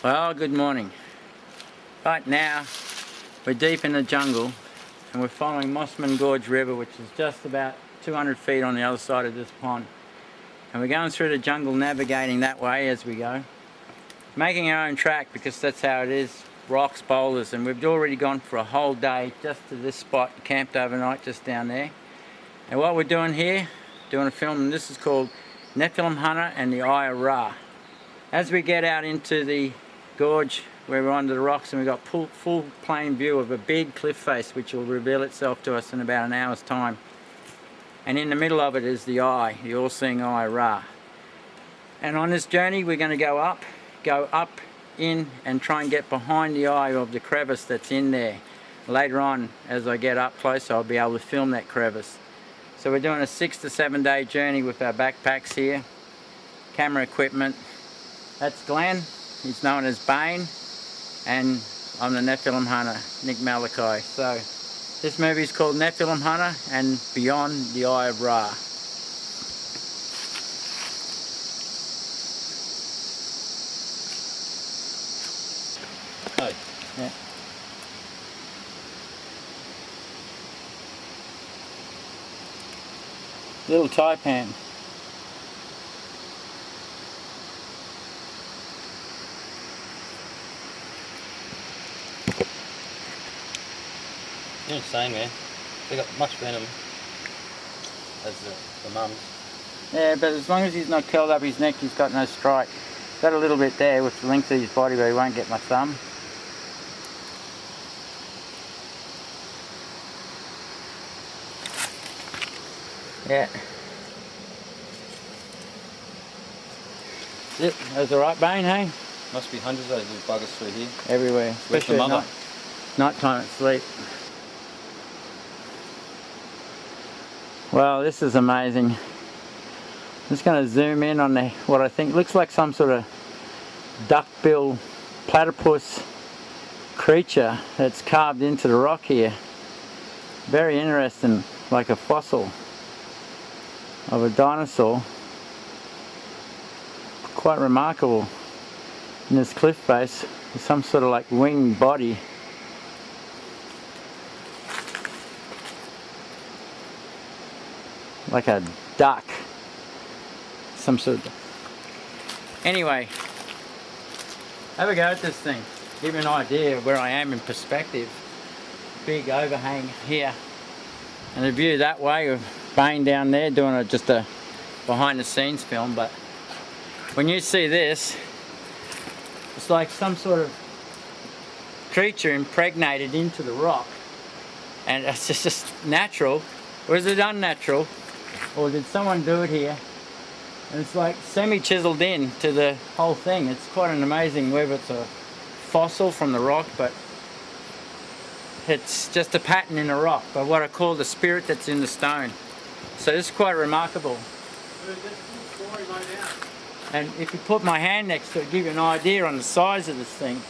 Well, good morning. Right now we're deep in the jungle and we're following Mossman Gorge River, which is just about 200 feet on the other side of this pond. And we're going through the jungle, navigating that way as we go. Making our own track because that's how it is, rocks, boulders, and we've already gone for a whole day just to this spot, camped overnight just down there. And what we're doing here, doing a film, and this is called Nephilim Hunter and the Eye of Ra. As we get out into the gorge where we're under the rocks, and we've got full plain view of a big cliff face which will reveal itself to us in about an hour's time. And in the middle of it is the eye, the all-seeing eye of Ra. And on this journey we're going to go up in and try and get behind the eye of the crevice that's in there. Later on, as I get up closer, I'll be able to film that crevice. So we're doing a 6 to 7 day journey with our backpacks here, camera equipment. That's Glenn, he's known as Bane, and I'm the Nephilim Hunter, Nick Malachi. So this movie is called Nephilim Hunter and Beyond the Eye of Ra. Oh. Yeah. Little taipan. You're insane, man. They got much venom as the mums. Yeah, but as long as he's not curled up his neck, he's got no strike. Got a little bit there with the length of his body, but he won't get my thumb. Yeah. Yep, that's alright, Bane, hey? Must be hundreds of those little buggers through here. Everywhere. Where's the mother? Night time at sleep. Well, this is amazing. I'm just going to zoom in on what I think looks like some sort of duckbill platypus creature that's carved into the rock here. Very interesting, like a fossil of a dinosaur. Quite remarkable in this cliff face. With some sort of like winged body. Like a duck. Some sort of... Anyway, have a go at this thing. Give you an idea of where I am in perspective. Big overhang here. And the view that way of Bane down there doing just a behind the scenes film. But when you see this, it's like some sort of creature impregnated into the rock. And it's just natural. Or is it unnatural? Or did someone do it here? And it's like semi-chiseled in to the whole thing. It's quite an amazing, whether it's a fossil from the rock, but it's just a pattern in the rock, but what I call the spirit that's in the stone. So this is quite remarkable. And if you put my hand next to it, give you an idea on the size of this thing.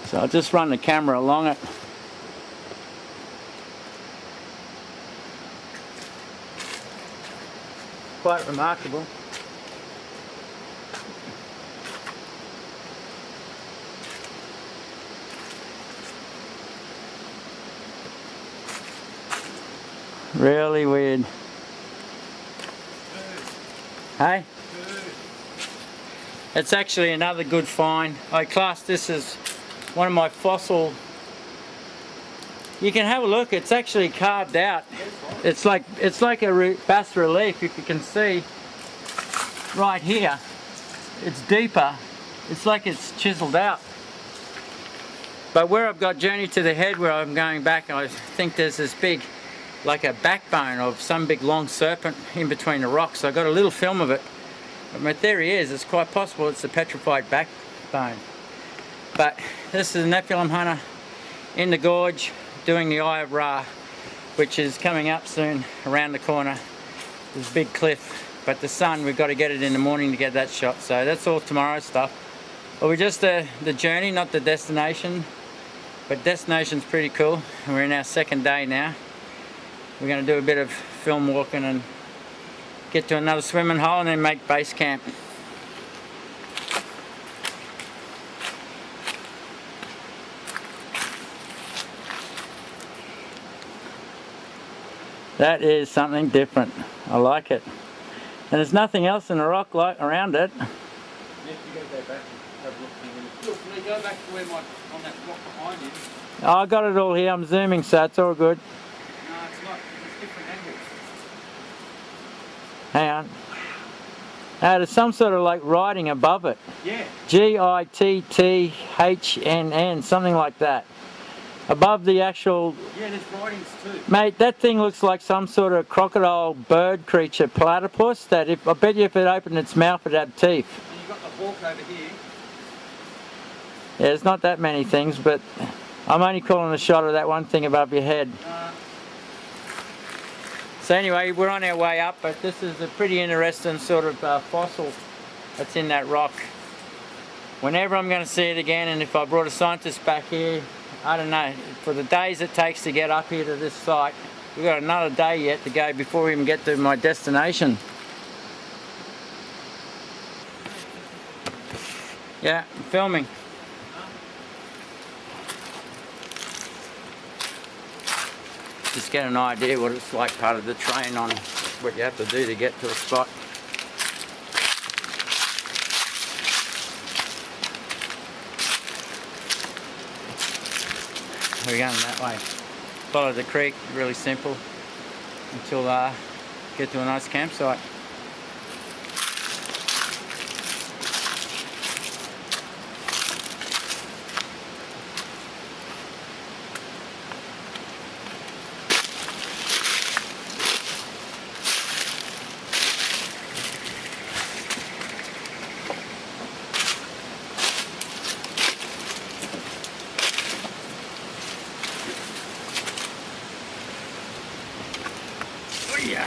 So I'll just run the camera along it. Quite remarkable. Really weird. Hey? It's actually another good find. I class this as one of my fossil. You can have a look, it's actually carved out. It's like a bas relief, if you can see right here. It's deeper. It's like it's chiseled out. But where I've got Journey to the Head, where I'm going back, I think there's this big, like a backbone of some big long serpent in between the rocks. So I got a little film of it. But my theory is it's quite possible it's a petrified backbone. But this is a Nephilim Hunter in the gorge doing the Eye of Ra, which is coming up soon around the corner. This big cliff, but the sun, we've got to get it in the morning to get that shot. So that's all tomorrow's stuff. But we're just the journey, not the destination. But destination's pretty cool. We're in our second day now. We're going to do a bit of film walking and get to another swimming hole and then make base camp. That is something different. I like it. And there's nothing else in the rock like around it. Yes, you gotta go back and have a look. Look, Lee, go back to where on that rock behind you. Oh, I got it all here. I'm zooming, so it's all good. No, it's not. It's different angles. Hang on. There's some sort of like writing above it. Yeah. Gitthnn, something like that. Above the actual... Yeah, there's writings too. Mate, that thing looks like some sort of crocodile bird creature, platypus, that I bet you if it opened its mouth it'd have teeth. And you've got the hawk over here. Yeah, there's not that many things, but I'm only calling the shot of that one thing above your head. So anyway, we're on our way up, but this is a pretty interesting sort of fossil that's in that rock. Whenever I'm going to see it again, and if I brought a scientist back here, I don't know, for the days it takes to get up here to this site, we've got another day yet to go before we even get to my destination. Yeah, I'm filming. Just get an idea what it's like part of the train on what you have to do to get to a spot. We're going that way. Follow the creek, really simple, until get to a nice campsite. Yeah.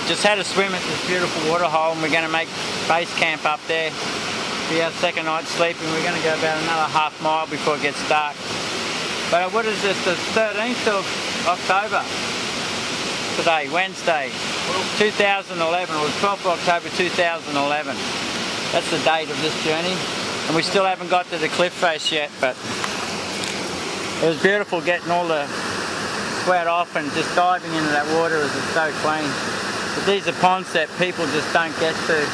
Just had a swim at this beautiful water hole, and we're going to make base camp up there. Be our second night sleeping. We're going to go about another half mile before it gets dark. But what is this, the 13th of October today, Wednesday, 2011, or 12th of October 2011. That's the date of this journey. And we still haven't got to the cliff face yet, but it was beautiful getting all the sweat off and just diving into that water as it's so clean. But these are ponds that people just don't get to.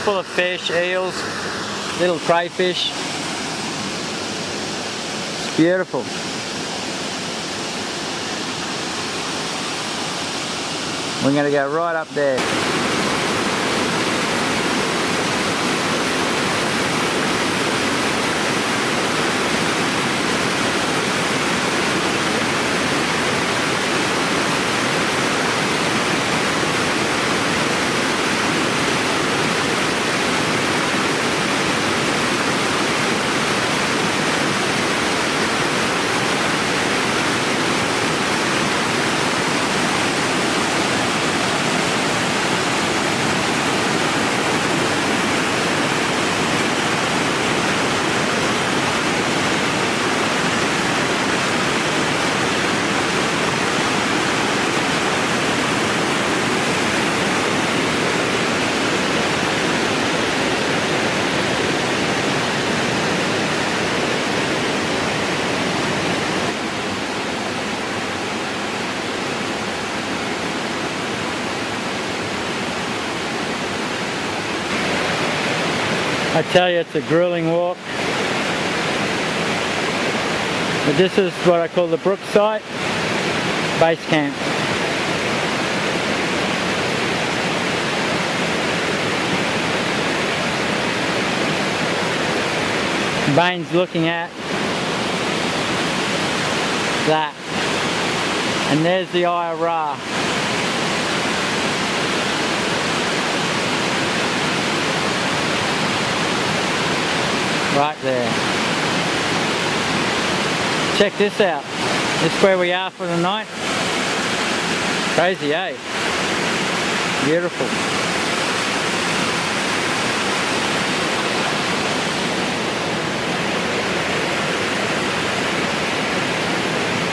Full of fish, eels, little crayfish. It's beautiful. We're going to go right up there. I tell you, it's a grueling walk. But this is what I call the Brook site, base camp. Bane's looking at that. And there's the Eye of Ra. Right there. Check this out. This is where we are for the night. Crazy, eh? Beautiful.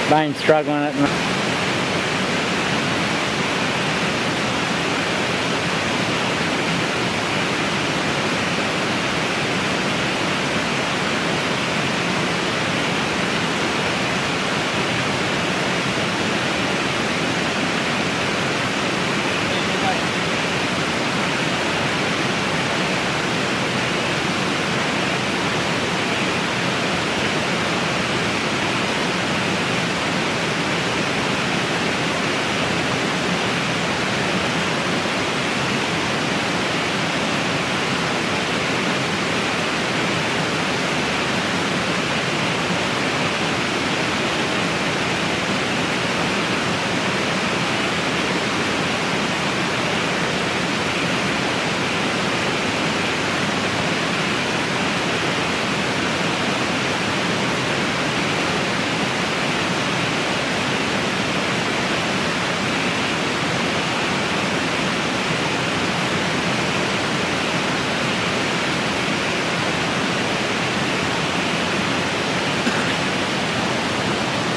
Bane's struggling at the moment.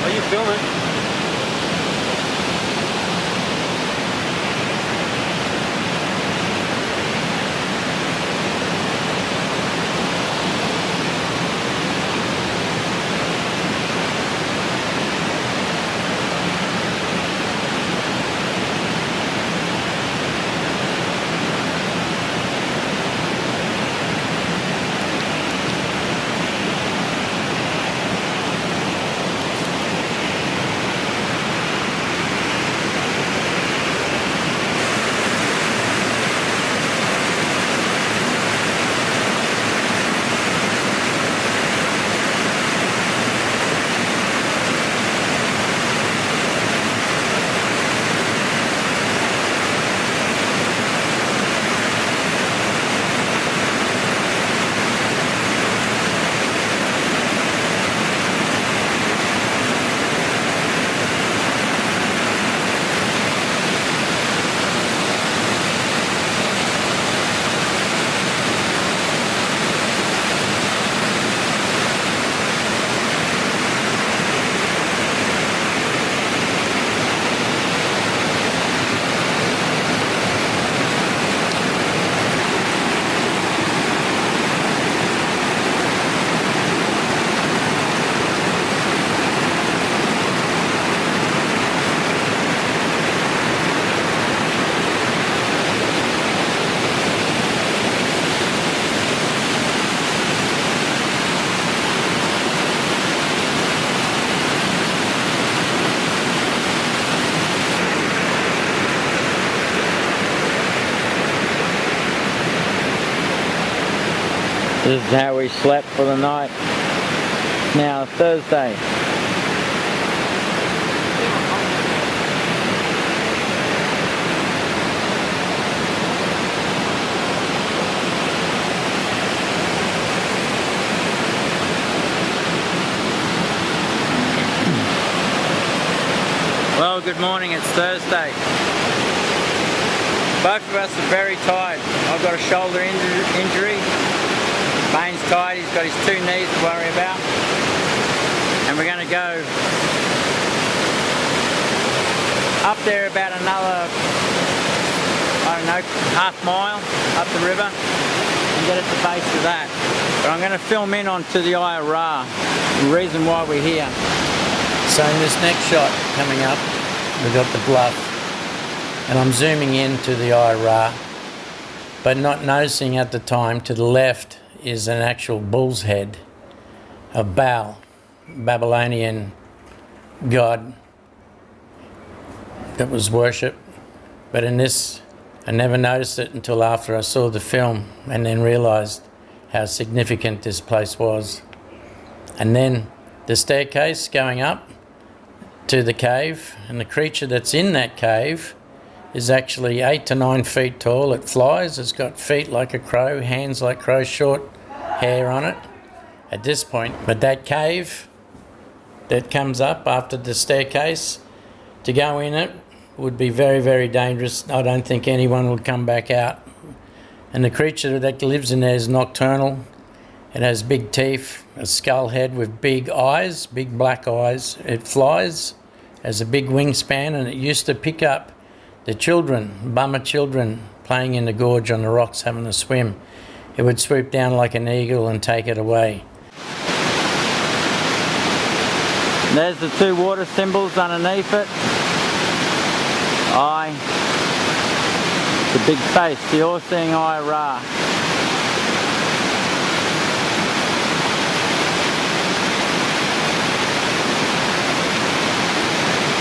Are you filming? This is how we slept for the night. Now Thursday. Well, good morning, it's Thursday. Both of us are very tired. I've got a shoulder injury. Bane's tired, he's got his 2 knees to worry about. And we're going to go up there about another, I don't know, half mile up the river and get at the base of that. But I'm going to film in onto the Eye of Ra, the reason why we're here. So in this next shot coming up, we've got the bluff, and I'm zooming into the Eye of Ra, but not noticing at the time to the left is an actual bull's head of Baal, Babylonian god that was worshipped. But in this, I never noticed it until after I saw the film and then realised how significant this place was. And then the staircase going up to the cave, and the creature that's in that cave is actually 8 to 9 feet tall. It flies, it's got feet like a crow, hands like crow, short hair on it at this point. But that cave that comes up after the staircase, to go in it would be very, very dangerous. I don't think anyone would come back out. And the creature that lives in there is nocturnal. It has big teeth, a skull head with big eyes, big black eyes. It flies, has a big wingspan, and it used to pick up the children, bummer children, playing in the gorge on the rocks having a swim. It would swoop down like an eagle and take it away. There's the two water symbols underneath it. Eye, the big face, the all-seeing eye, Ra.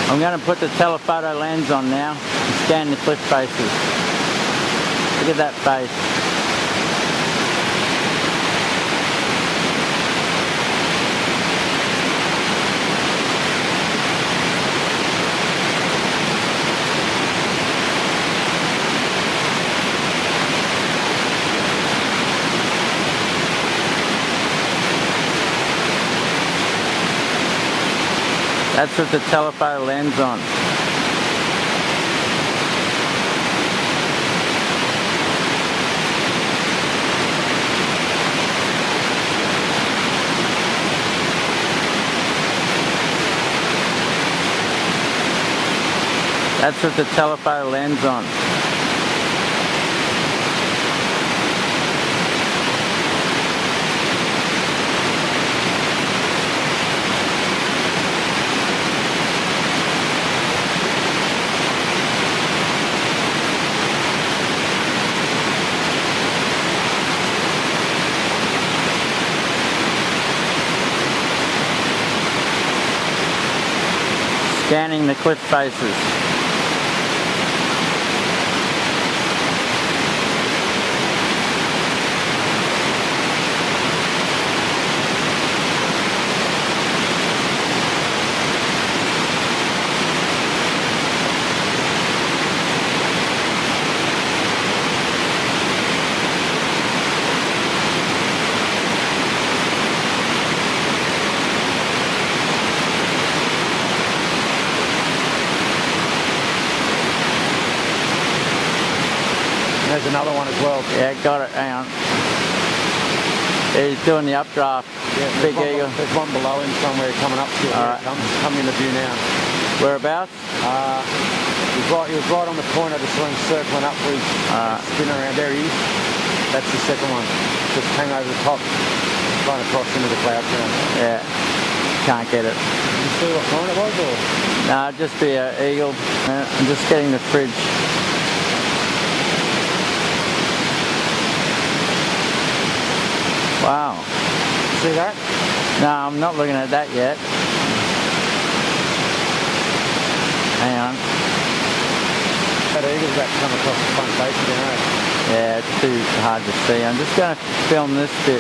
I'm going to put the telephoto lens on now and scan the cliff faces. Look at that face. That's with the telephoto lens on. That's with the telephoto lens on. Scanning the cliff faces. There's another one as well. Yeah, got it. Hang on. He's doing the updraft. Yeah, Big eagle. There's one below him somewhere coming up to it. All right. Coming into view now. Whereabouts? He was right on the point. I just saw him circling upwards, spinning around. There he is. That's the second one. Just hang over the top, flying across into the clouds now. Yeah. Can't get it. Did you see what kind it was? Or? No, just be an eagle. I'm just getting the fridge. Wow. See that? No, I'm not looking at that yet. Hang on. That eagle's about to come across the front face again, eh? Yeah, it's too hard to see. I'm just going to film this bit.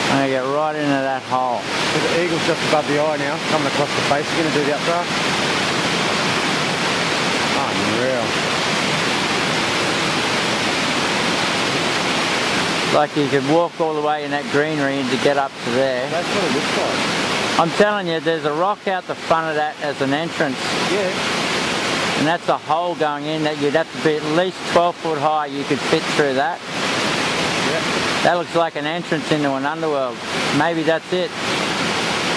I'm going to get right into that hole. So the eagle's just above the eye now, coming across the face. You're going to do the updraft? Unreal. Like you could walk all the way in that greenery to get up to there. That's what it looks like. I'm telling you, there's a rock out the front of that as an entrance. Yeah. And that's a hole going in that you'd have to be at least 12 foot high. You could fit through that. Yeah. That looks like an entrance into an underworld. Maybe that's it.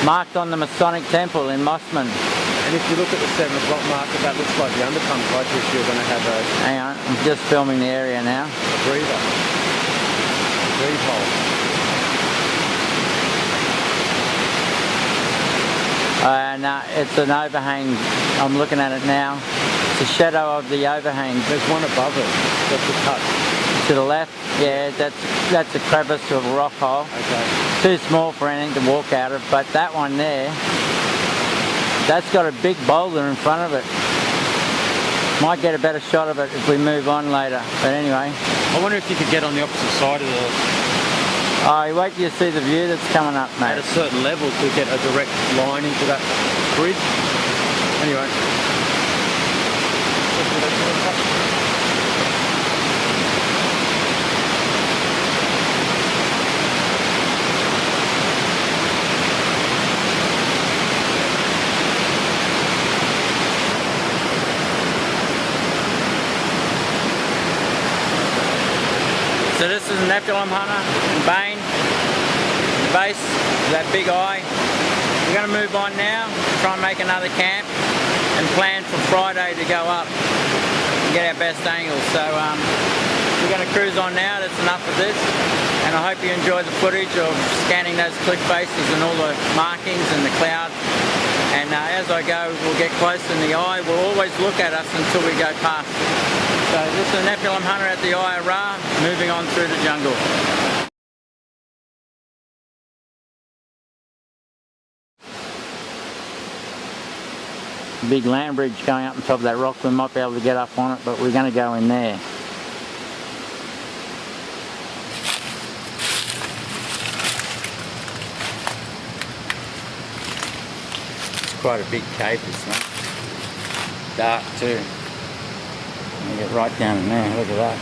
Marked on the Masonic temple in Mossman. And if you look at the 7 o'clock marker, that looks like the underpump process you're going to have a... Hang on, I'm just filming the area now. A breather. Breathe hole. No, it's an overhang. I'm looking at it now. It's a shadow of the overhang. There's one above it. That's a cut. To the left, yeah, that's a crevice of a rock hole. Okay. Too small for anything to walk out of, but that one there, that's got a big boulder in front of it. Might get a better shot of it if we move on later, but anyway. I wonder if you could get on the opposite side of the... Oh, wait till you see the view that's coming up, mate. At a certain level to get a direct line into that bridge. Anyway. So this is Nephilim Hunter and Bane. The base is that big eye. We're going to move on now, try and make another camp and plan for Friday to go up and get our best angles. So we're going to cruise on now, that's enough of this. And I hope you enjoy the footage of scanning those cliff faces and all the markings and the cloud. And as I go, we'll get close and the eye will always look at us until we go past. So this is a Nephilim Hunter at the Eye of Ra, moving on through the jungle. Big land bridge going up on top of that rock. We might be able to get up on it, but we're going to go in there. It's quite a big cave, this one. Dark too. Let me get right down in there, look at that.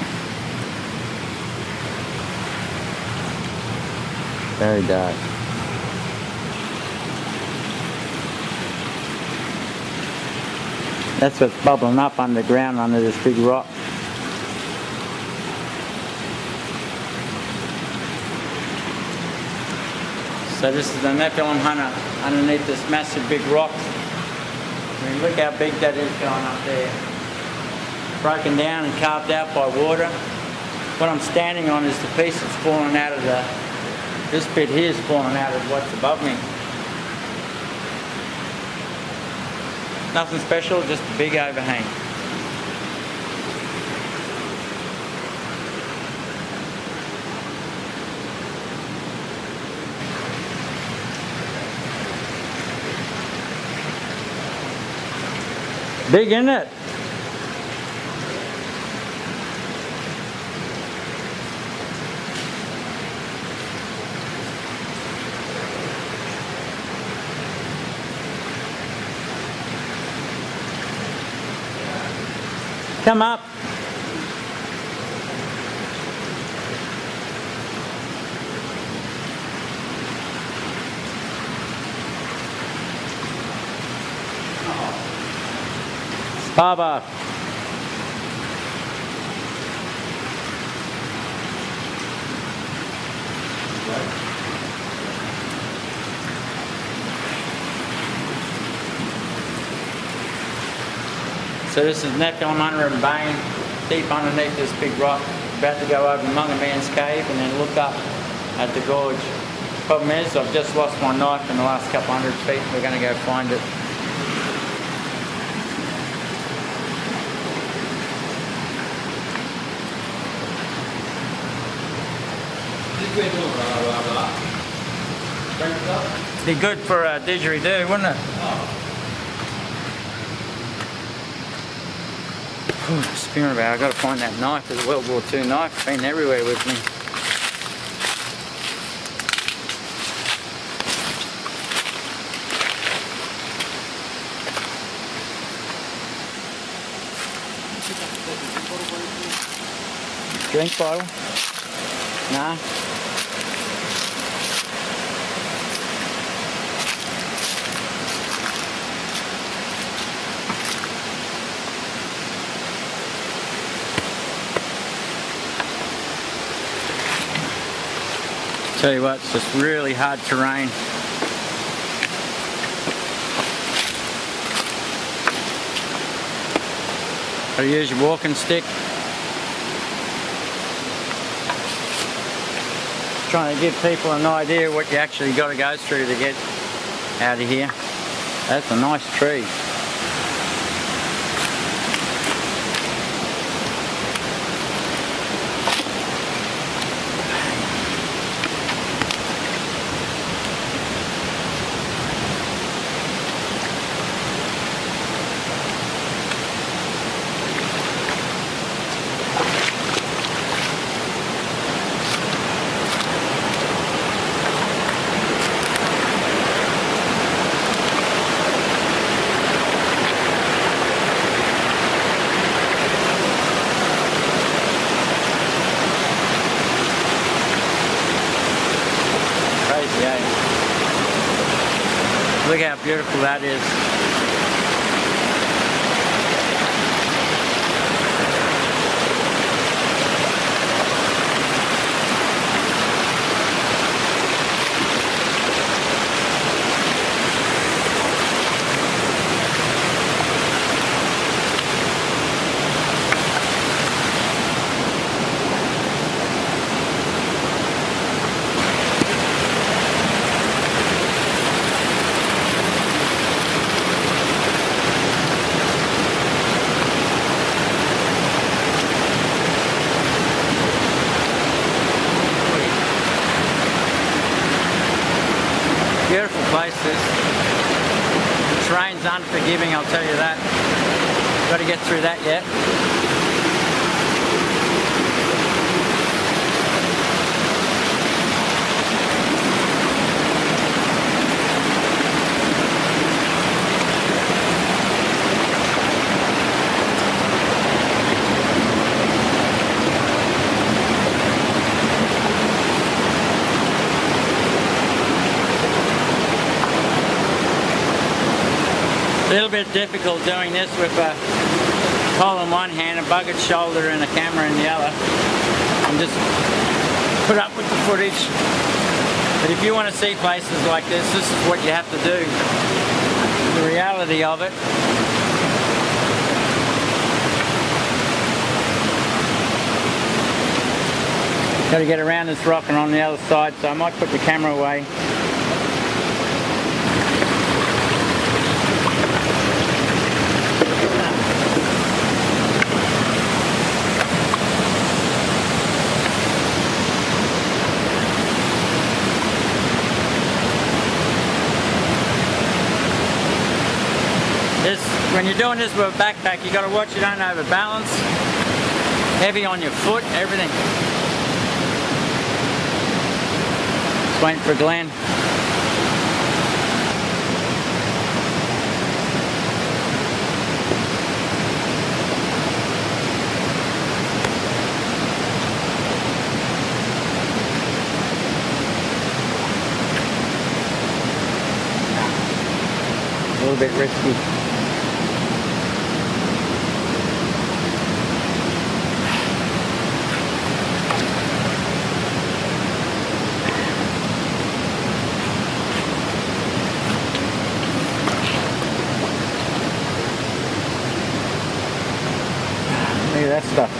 Very dark. That's what's bubbling up underground under this big rock. So this is the Nephilim Hunter underneath this massive big rock. I mean, look how big that is going up there. Broken down and carved out by water. What I'm standing on is the piece that's fallen out of this bit here is fallen out of what's above me. Nothing special, just a big overhang. Big, isn't it? Come up. Baba. So this is Nephilim Hunter and Bane, deep underneath this big rock. About to go over Munga Man's cave and then look up at the gorge. Problem is, I've just lost my knife in the last couple hundred feet. We're going to go find it. Be good for a didgeridoo, wouldn't it? Speaking about, I've got to find that knife. There's a World War II knife. It's been everywhere with me. Drink bottle? Nah. Tell you what, it's just really hard terrain. Gotta use your walking stick. Trying to give people an idea what you actually got to go through to get out of here. That's a nice tree. Look how beautiful that is. Beautiful place this. The terrain's unforgiving, I'll tell you that. Got to get through that yet. A little bit difficult doing this with a pole in one hand, a bucket shoulder and a camera in the other. And just put up with the footage. But if you want to see places like this, this is what you have to do. The reality of it. Got to get around this rock and on the other side, so I might put the camera away. When you're doing this with a backpack, you got to watch you don't overbalance. Heavy on your foot, everything. Just waiting for Glenn. A little bit risky. Look at that stuff.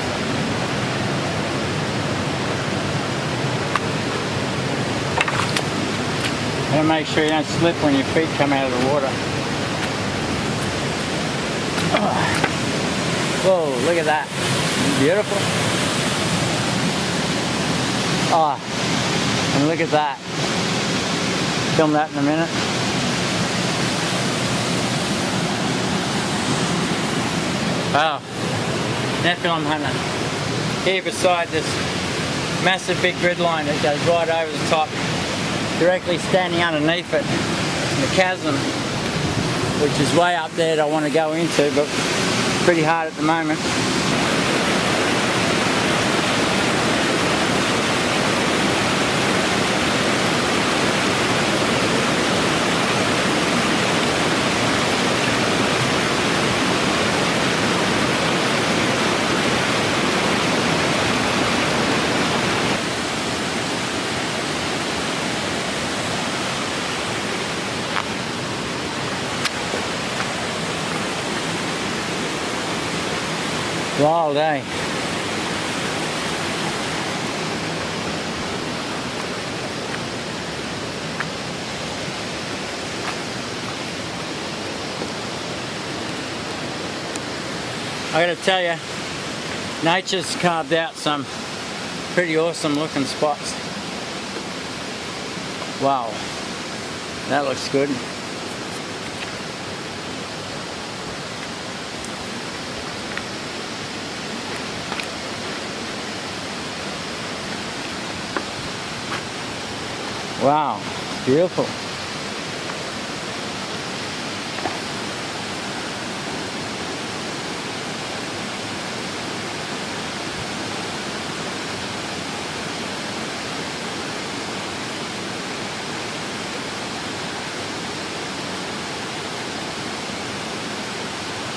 Gotta make sure you don't slip when your feet come out of the water. Whoa, look at that. Beautiful. Oh, and look at that. Film that in a minute. Wow. Nephilim hunter. Here beside this massive big grid line that goes right over the top, directly standing underneath it, the chasm, which is way up there that I want to go into, but pretty hard at the moment. Wild, eh? I gotta tell you, nature's carved out some pretty awesome looking spots. Wow, that looks good. Wow, beautiful.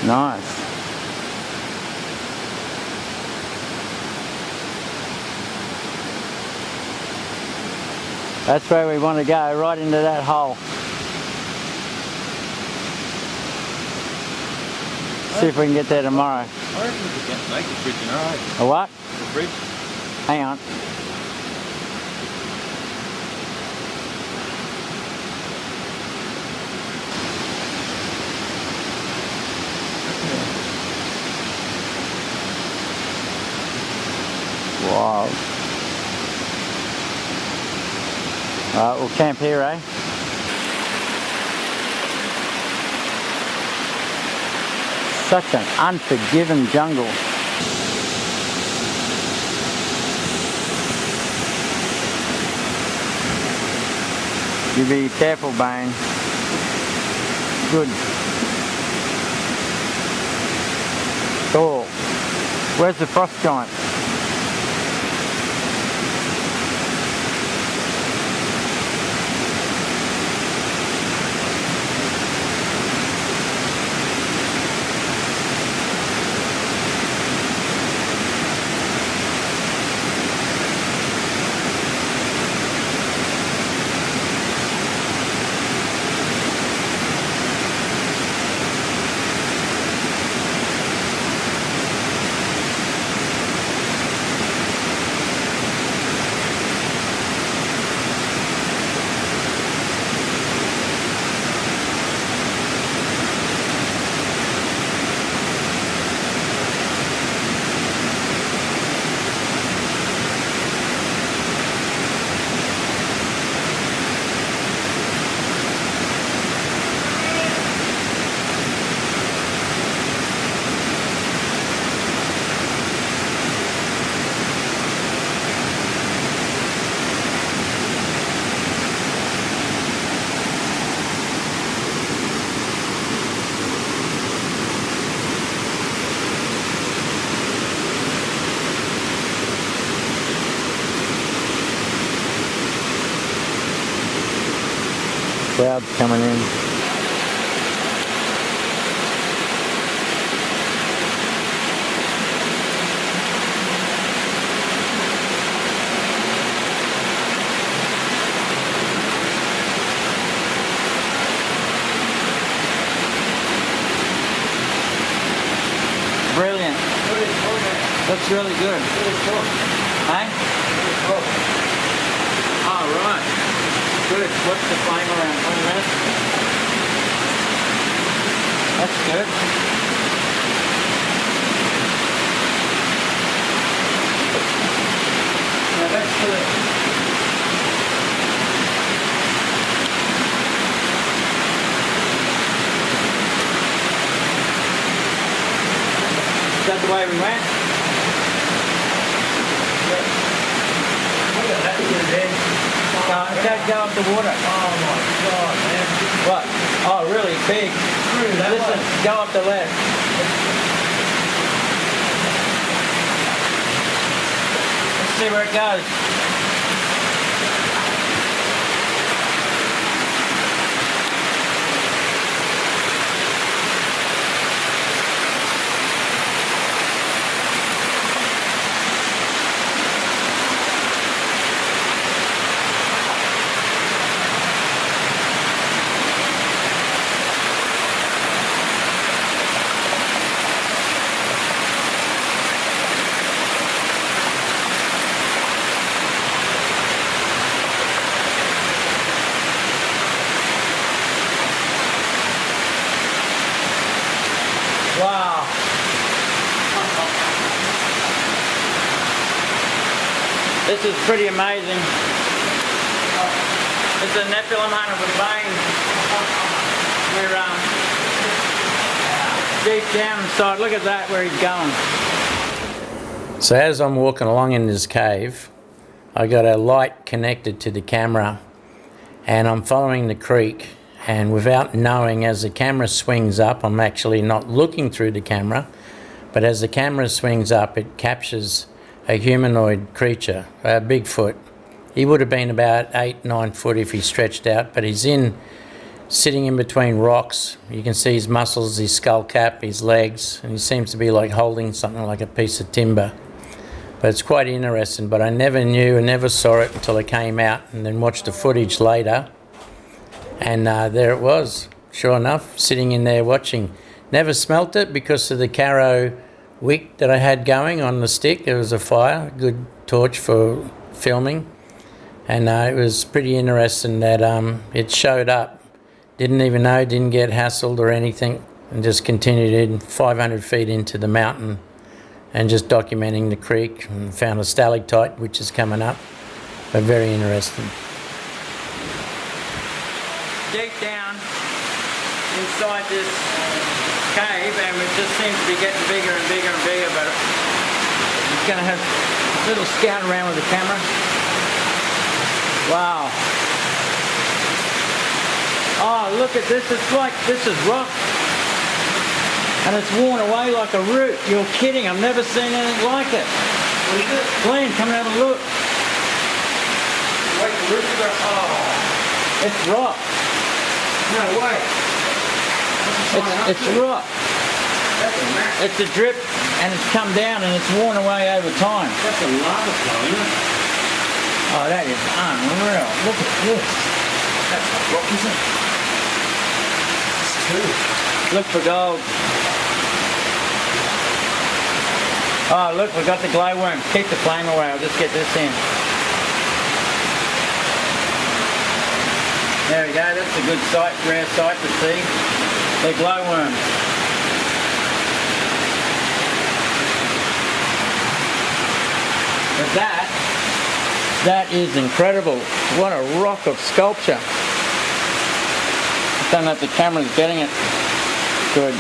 Nice. That's where we want to go, right into that hole. See if we can get there tomorrow. I reckon we could make the bridge, you know. A what? The bridge. Hang on. Wow. Alright, we'll camp here, eh? Such an unforgiving jungle. You be careful, Bane. Good. Cool. Where's the frost giant? Clouds coming in. Brilliant. Looks really good. Hey? Oh, right. Good. What's the flame around? 20 minutes? That's good. Now that's good. Is that the way we went? Yep. Look at that good head. Go up the water. Oh my God, man. What? Oh, really big. Listen, go up the left. Let's see where it goes. Wow. This is pretty amazing. It's a Nephilim hunter with Bane. We're deep down inside. Look at that, where he's going. So as I'm walking along in this cave, I got a light connected to the camera and I'm following the creek. And without knowing, as the camera swings up, I'm actually not looking through the camera, but as the camera swings up, it captures a humanoid creature, a Bigfoot. He would have been about 8-9 foot if he stretched out, but he's in sitting in between rocks. You can see his muscles, his skull cap, his legs, and he seems to be like holding something like a piece of timber. But it's quite interesting, but I never knew and never saw it until I came out and then watched the footage later. And there it was, sure enough, sitting in there watching. Never smelt it because of the Caro wick that I had going on the stick. It was a fire, a good torch for filming. And it was pretty interesting that it showed up. Didn't even know, didn't get hassled or anything, and just continued in 500 feet into the mountain and just documenting the creek, and found a stalactite which is coming up, but very interesting. Deep down inside this cave, and it just seems to be getting bigger and bigger and bigger, but it's going to have a little scout around with the camera. Wow. Oh, look at this. It's like, this is rock. And it's worn away like a root. You're kidding. I've never seen anything like it. What is it? Glenn, come and have a look. Wait, the roots are... Oh. It's rock. No way. It's rock. That's a mess. It's a drip, and it's come down and it's worn away over time. That's a lava flow, isn't it? Oh, that is unreal. Look at this. That's not rock, is it? It's too. Look for gold. Oh, look, we've got the glowworm. Keep the flame away. I'll just get this in. There we go. That's a good sight, rare sight to see. The glowworm. But that is incredible. What a rock of sculpture. Don't know if the camera's getting it good.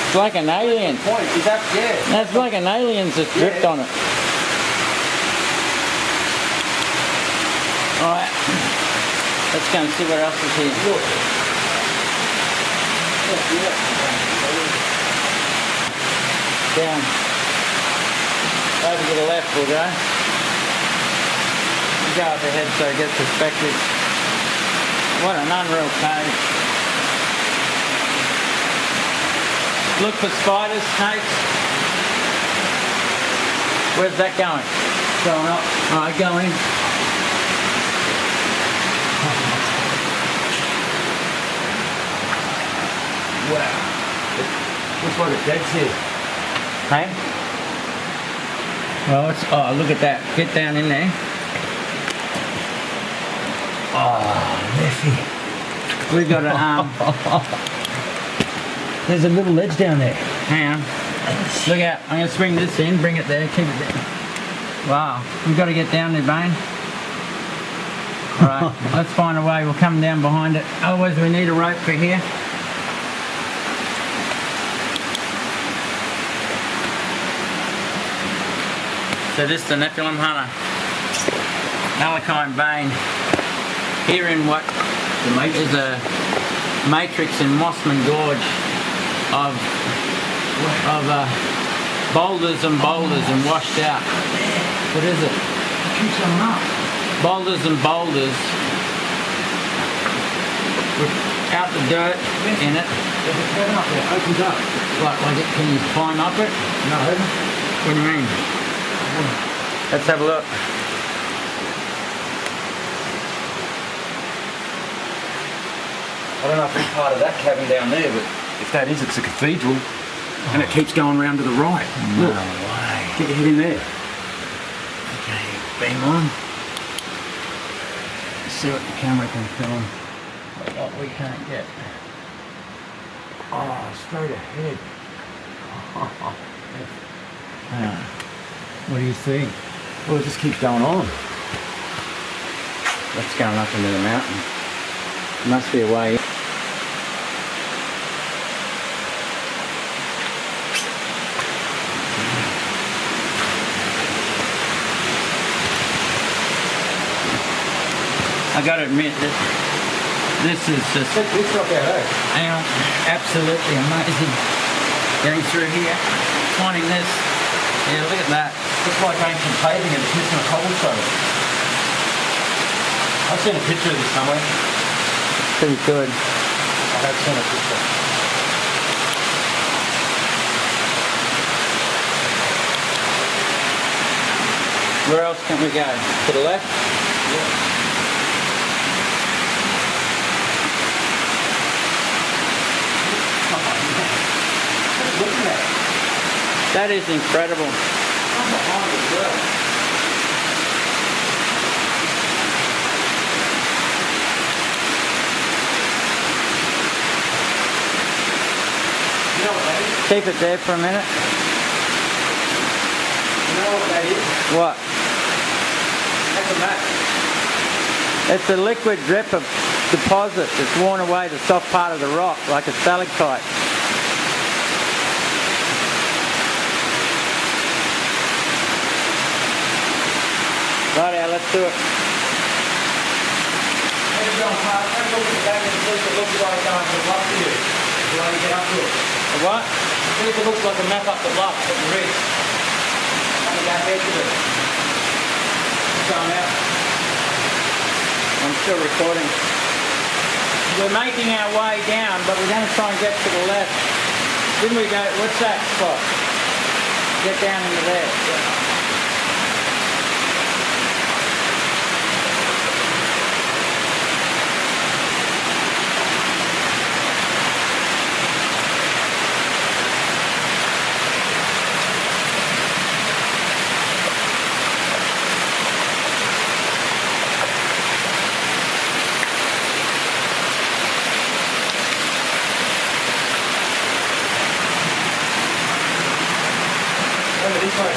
It's like an alien. Point, is that, yeah. That's like an alien's just dripped on it. Alright. Let's go and see what else is here. Look. Down. Over to the left we'll go. Go up ahead so I get perspective. What an unreal cave. Look for spiders, snakes. Where's that going? Going up. Alright, go in. Wow. Looks like a dead sea. Hey? Well, it's, oh, look at that. Get down in there. Oh, messy. We've got a, There's a little ledge down there. hang on. Look out. I'm going to swing this in. Bring it there. Keep it there. Wow. We've got to get down there, Bane. Alright, let's find a way. We'll come down behind it. Otherwise we need a rope for here. So this is the Nephilim Hunter. Malachi and Bane. Here in what is a matrix in Mossman Gorge of boulders and boulders and washed out. What is it? Keeps going up. Boulders and boulders without the dirt in it. There's a cabin up there. Opens up. Like it, can you climb up it? No. What do you mean? Let's have a look. I don't know if it's part of that cabin down there, but if that is, it's a cathedral. And it keeps going round to the right. No Look. way. Get your head in there. Okay, beam on. Let's see what the camera can film. What we can't get. Oh, straight ahead. What do you see? Well, it just keeps going on. That's going up into the mountain. Must be a way. I got to admit that this is just It's not bad, eh? absolutely amazing. Getting through here, finding this. Yeah, look at that. It's like ancient paving and it's missing a cobblestone. I've seen a picture of this somewhere. Pretty good. I have seen it before. Where else can we go? To the left? Yeah. Look at that. That is incredible. I'm behind as well. You know what that is? Keep it there for a minute. You know what that is? What? That's a map. It's a liquid drip of deposit that's worn away the soft part of the rock like a stalactite. Righto, let's do it. Hey, John, take a look at that and see if it looks like the bluff to you. You want to get up to it? A what? See if it looks like a map up the bluff at the ridge. Let me go ahead to it. Come out. I'm still recording. We're making our way down, but we're going to try and get to the left. Didn't we go, what's that spot? Get down into there. Over this way.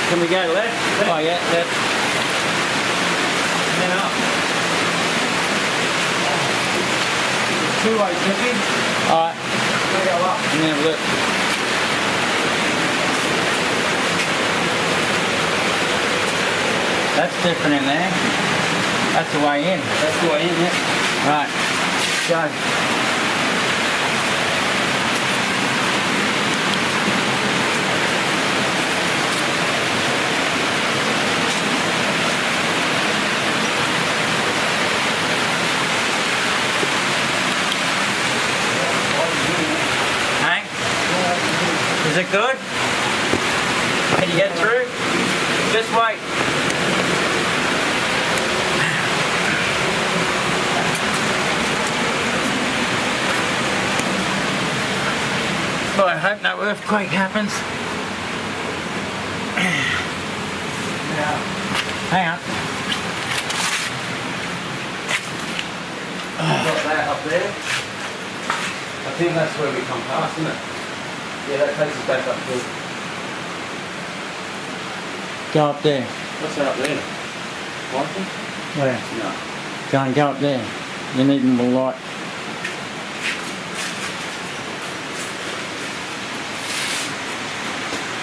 Can we go left? Oh yeah, left. And then up. Two-way tipping. Alright, We go up. and then look. That's different in there. That's the way in. That's the way in, yeah. Right, go. Hank, is it good? Can you get through? Just wait. Well, I hope no earthquake happens. Hang on. Got that up there. I think that's where we come past, isn't it? Yeah, that takes us back up to. Go up there. What's that up there? Mountain? Where? No. Go and go up there. You need more light.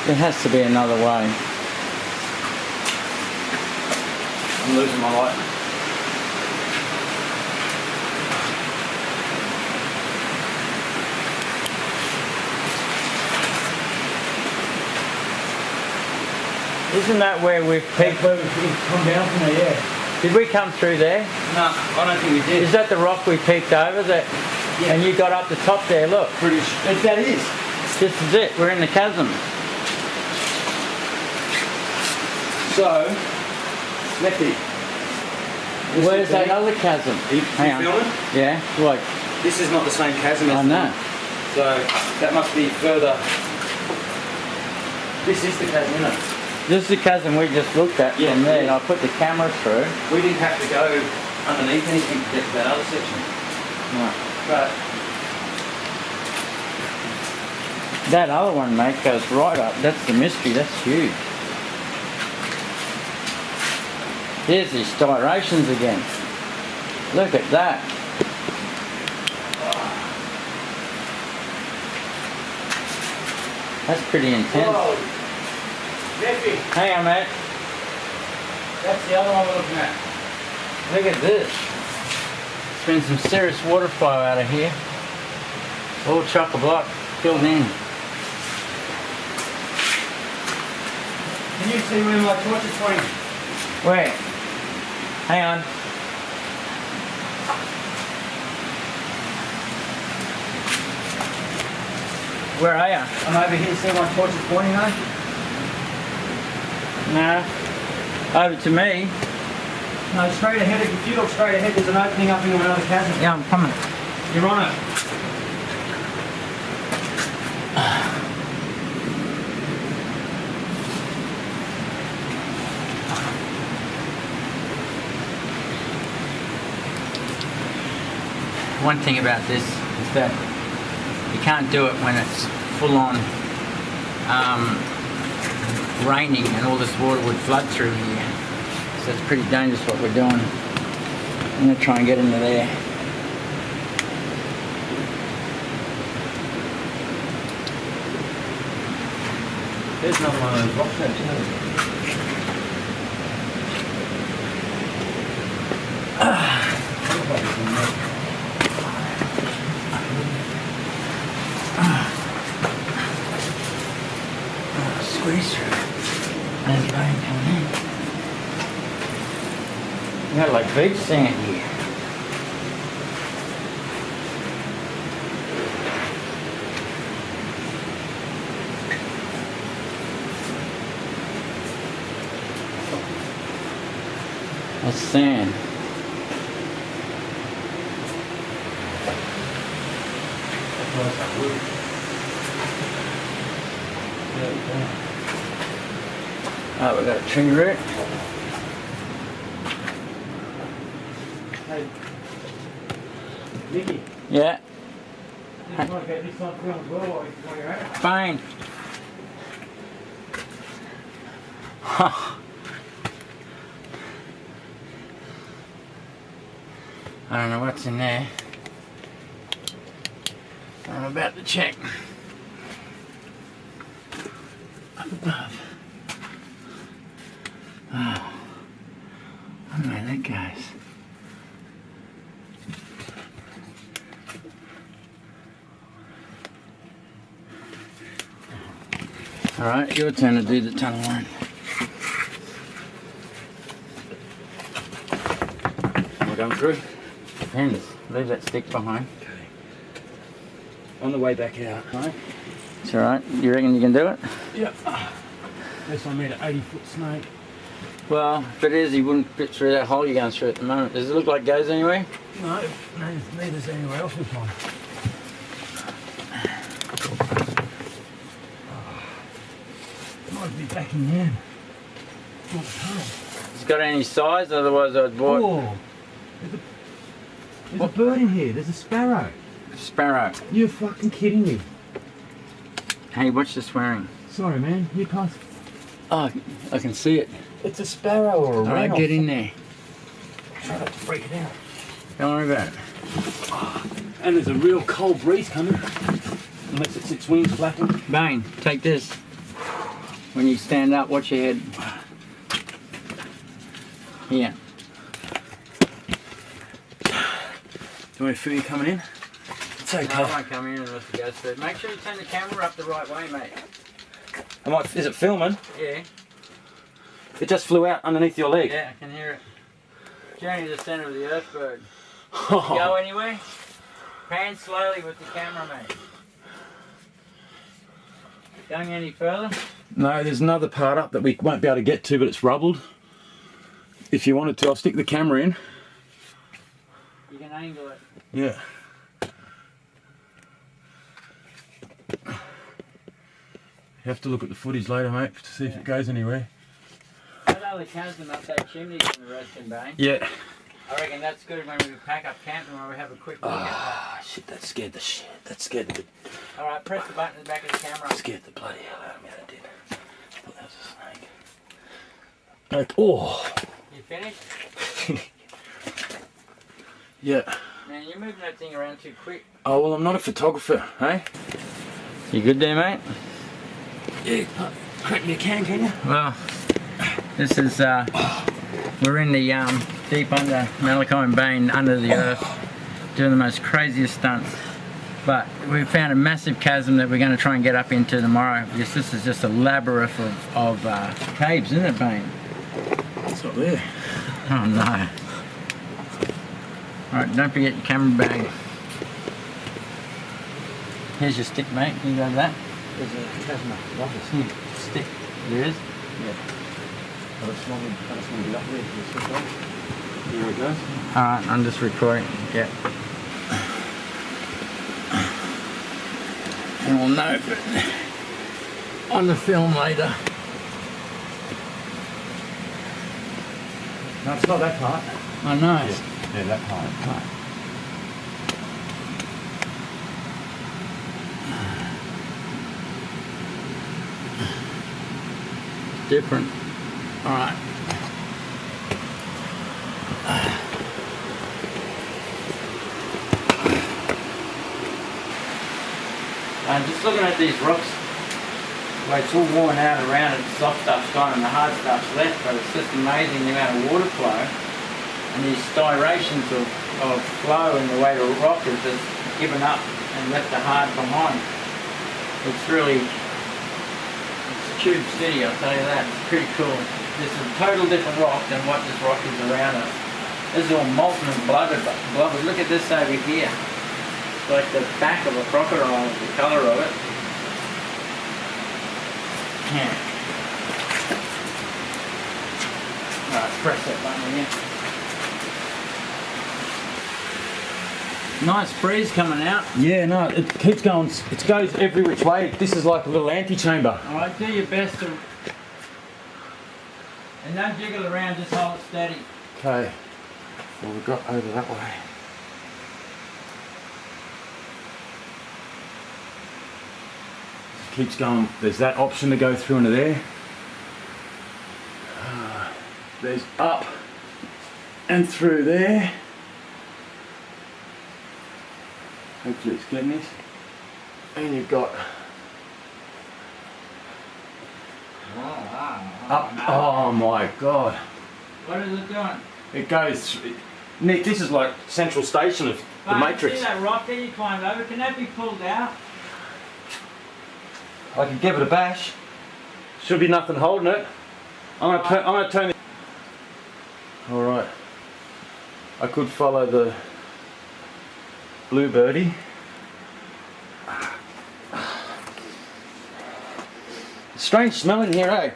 There has to be another way. I'm losing my light. Isn't that where we've peaked? Where we come down from there, yeah. Did we come through there? No, I don't think we did. Is that the rock we peeked over? That? Yeah. And you got up the top there, look. Pretty that is. This is it, we're in the chasm. So, Lefty. Where's that other chasm? Hang on. Filming? Yeah, what? This is not the same chasm as I know. So, that must be further. This is the chasm, isn't it? This is the chasm we just looked at Yeah, from there, and yeah. I put the camera through. We didn't have to go underneath anything to get to that other section. Right. But That other one, mate, goes right up. That's the mystery, that's huge. Here's these styrations again. Look at that. That's pretty intense. whoa. Jeffy, Hang on, mate. that's the other one we're looking at. Look at this. There's been some serious water flow out of here. All chock-a-block filled in. Can you see where my torch is pointing? Where? Hang on. Where are you? I'm over here, see my torch is pointing on? No. Over to me. No, straight ahead, if you look straight ahead, there's an opening up into another chasm. Yeah, I'm coming. You're on it. One thing about this is that you can't do it when it's full on raining and all this water would flood through here. So it's pretty dangerous what we're doing. I'm going to try and get into there. There's another one of those rocks there, isn't there? Squeeze through. There's rain coming in. You got like beach sand here. That's sand. Oh, we got a tree root. Hey, Nicky, Yeah. you want to get this on film as well while you're at it? Fine. I don't know what's in there. I'm about to check. Up above. Oh, I don't know where that goes. Alright, your turn to do the tunnel line. Am I going through? Depends. Leave that stick behind. Okay. On the way back out. Right. It's alright. You reckon you can do it? Yep. This one made an 80-foot snake. Well, if it is, he wouldn't fit through that hole you're going through at the moment. Does it look like it goes anywhere? No, neither's anywhere else with one. Might be back in there. Not tunnel. Has it got any size? Otherwise I'd bought Oh, there's a bird in here. There's a sparrow. a sparrow. You're fucking kidding me. Hey, watch the swearing. Sorry, man. You can't. Oh, I can see it. It's a sparrow or a wren. Alright, get in there. Try not to freak it out. Don't worry about it. And there's a real cold breeze coming. Unless it's its wings flapping. Bane, take this. When you stand up, watch your head. Here. Do you want to feel you coming in? It's okay. No, I won't come in unless it goes through. Make sure you turn the camera up the right way, mate. Is it filming? Yeah. It just flew out underneath your leg. Yeah, I can hear it. Journey to the centre of the earth, bird. Go anywhere? Pan slowly with the camera, mate. Going any further? No, there's another part up that we won't be able to get to, but it's rubbled. If you wanted to, I'll stick the camera in. You can angle it. Yeah. You have to look at the footage later, mate, to see if it goes anywhere. That other chasm up that chimney in the resting bay. Yeah. I reckon that's good when we pack up camp and when we have a quick look at that. Ah, shit, that scared the shit. That scared the... Alright, press the button in the back of the camera. Scared the bloody hell out of me, that did. I thought that was a snake. Like, oh. You finished? Yeah. Man, you're moving that thing around too quick. Oh, well, I'm not a photographer, eh? You good there, mate? Yeah, crack me a can you? Well, this is, we're in the, deep under Malachi and Bane, under the earth, doing the most craziest stunts. But we found a massive chasm that we're going to try and get up into tomorrow, because this is just a labyrinth of caves, isn't it, Bane? It's not there. Oh no. Alright, don't forget your camera bag. Here's your stick, mate. Can you grab that? There's no rubbish. Stick. There is? Yeah. I just want to get up there. Here it goes. Alright, I'm just recording. Yeah. And we'll know if it on the film later. No, it's not that tight. I know. Yeah, that tight. Different. Alright. I'm just looking at these rocks. Well, it's all worn out around it, the soft stuff's gone and the hard stuff's left, but it's just amazing the amount of water flow and these styrations of flow in the way the rock has just given up and left the hard behind. It's really, it's a tube city, I'll tell you that. It's pretty cool. This is a total different rock than what this rock is around us. This is all molten and blubbered. Look at this over here. It's like the back of a crocodile, the colour of it. Yeah. Alright, press that button again. Nice breeze coming out. Yeah, no, it keeps going. It goes every which way. This is like a little antechamber. Alright, do your best to... And don't jiggle around, just hold it steady. Okay. Well, we've got over that way. It keeps going. There's that option to go through into there. There's up and through there. Hopefully it's getting this. And you've got up. Oh my god. What is it doing? It goes. Nick, this is like central station of the Matrix. See that rock there you climbed over? Can that be pulled out? I can give it a bash. Should be nothing holding it. I'm gonna turn it. Alright. I could follow the blue birdie. Strange smell in here, eh?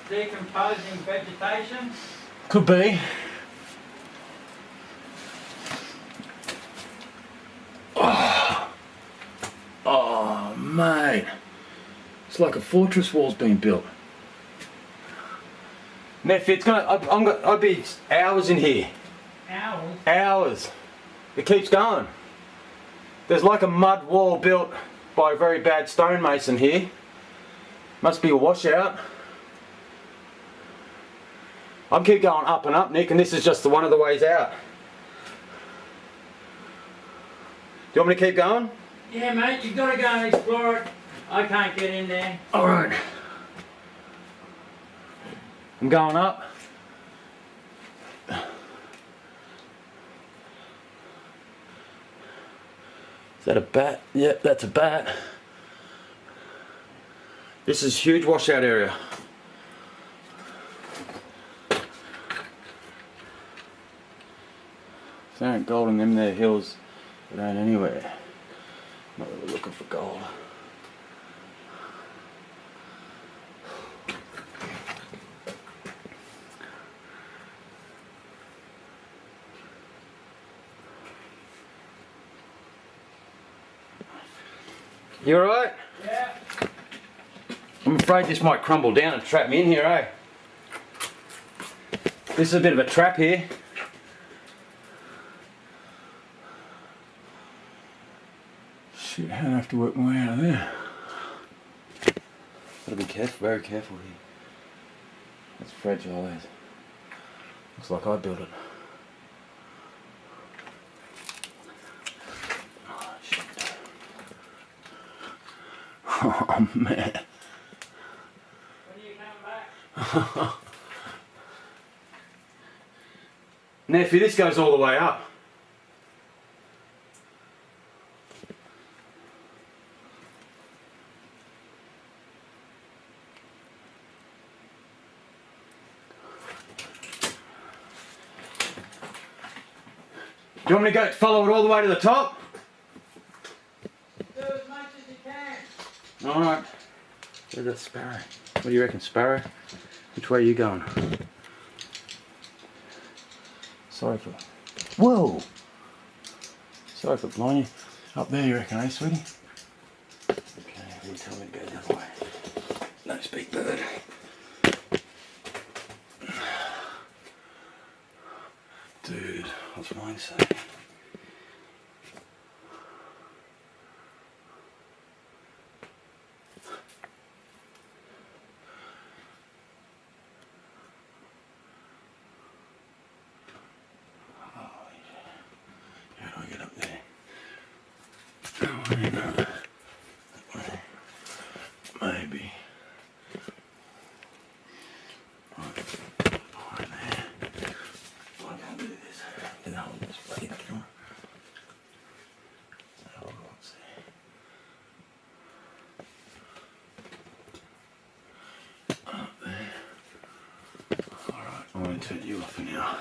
Decomposing vegetation? Could be. Oh, mate. It's like a fortress wall's been built. Neff, it's I'll be hours in here. Hours? Hours. It keeps going. There's like a mud wall built by a very bad stonemason here. Must be a washout. I'll keep going up and up, Nick, and this is just one of the ways out. Do you want me to keep going? Yeah, mate, you've got to go and explore it. I can't get in there. Alright. I'm going up. Is that a bat? Yep, that's a bat. This is a huge washout area. If there ain't gold in them there hills, it ain't anywhere. Not really looking for gold. You alright? Yeah. I'm afraid this might crumble down and trap me in here, eh? This is a bit of a trap here. Shit, how do I have to work my way out of there? Gotta be careful, very careful here. That's fragile as. Looks like I built it. Oh, shit. Oh, man. When are you coming back? Nephew, this goes all the way up. Do you want me to go follow it all the way to the top? Do as much as you can. Alright. Where's that sparrow? What do you reckon, sparrow? Which way are you going? Sorry for... Whoa! Sorry for blinding you. Up there you reckon, eh, sweetie? Okay, you tell me to go the other way. No speak bird. Dude, what's mine say? Maybe. Right there. I can't do this. Get hold of this bloody camera. Hold on, let's see. Up there. Alright, I'm going to turn you off now.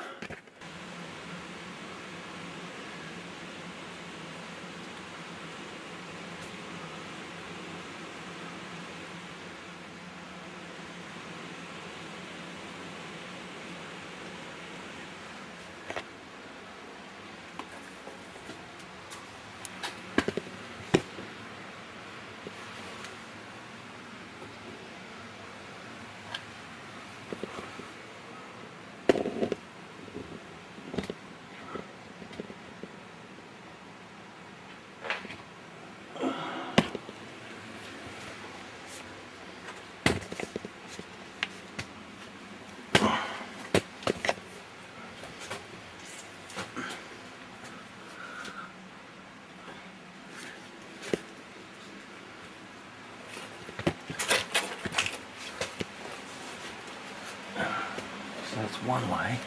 So that's one way.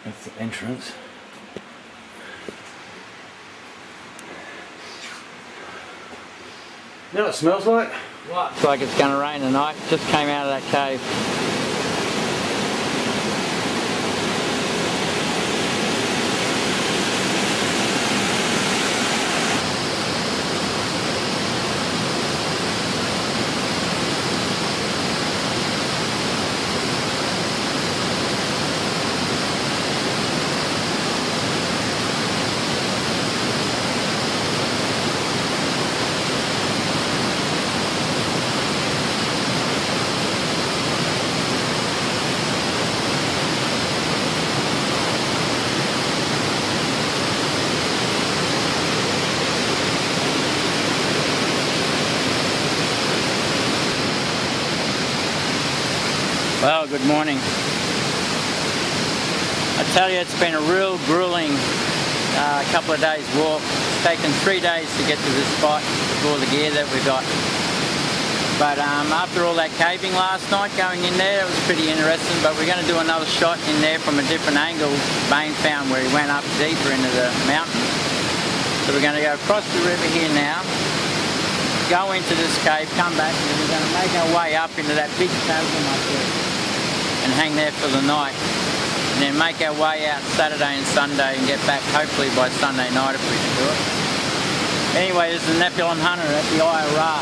That's the entrance. You know what it smells like? What? It's like it's going to rain tonight. Just came out of that cave. Well, good morning. I tell you, it's been a real grueling couple of days walk. It's taken 3 days to get to this spot with all the gear that we got. But after all that caving last night, going in there, it was pretty interesting. But we're going to do another shot in there from a different angle Bane found, where he went up deeper into the mountain. So we're going to go across the river here now, go into this cave, come back, and then we're going to make our way up into that big chasm up there and hang there for the night, and then make our way out Saturday and Sunday and get back hopefully by Sunday night if we can do it. Anyway, this is Nephilim Hunter at the Eye of Ra.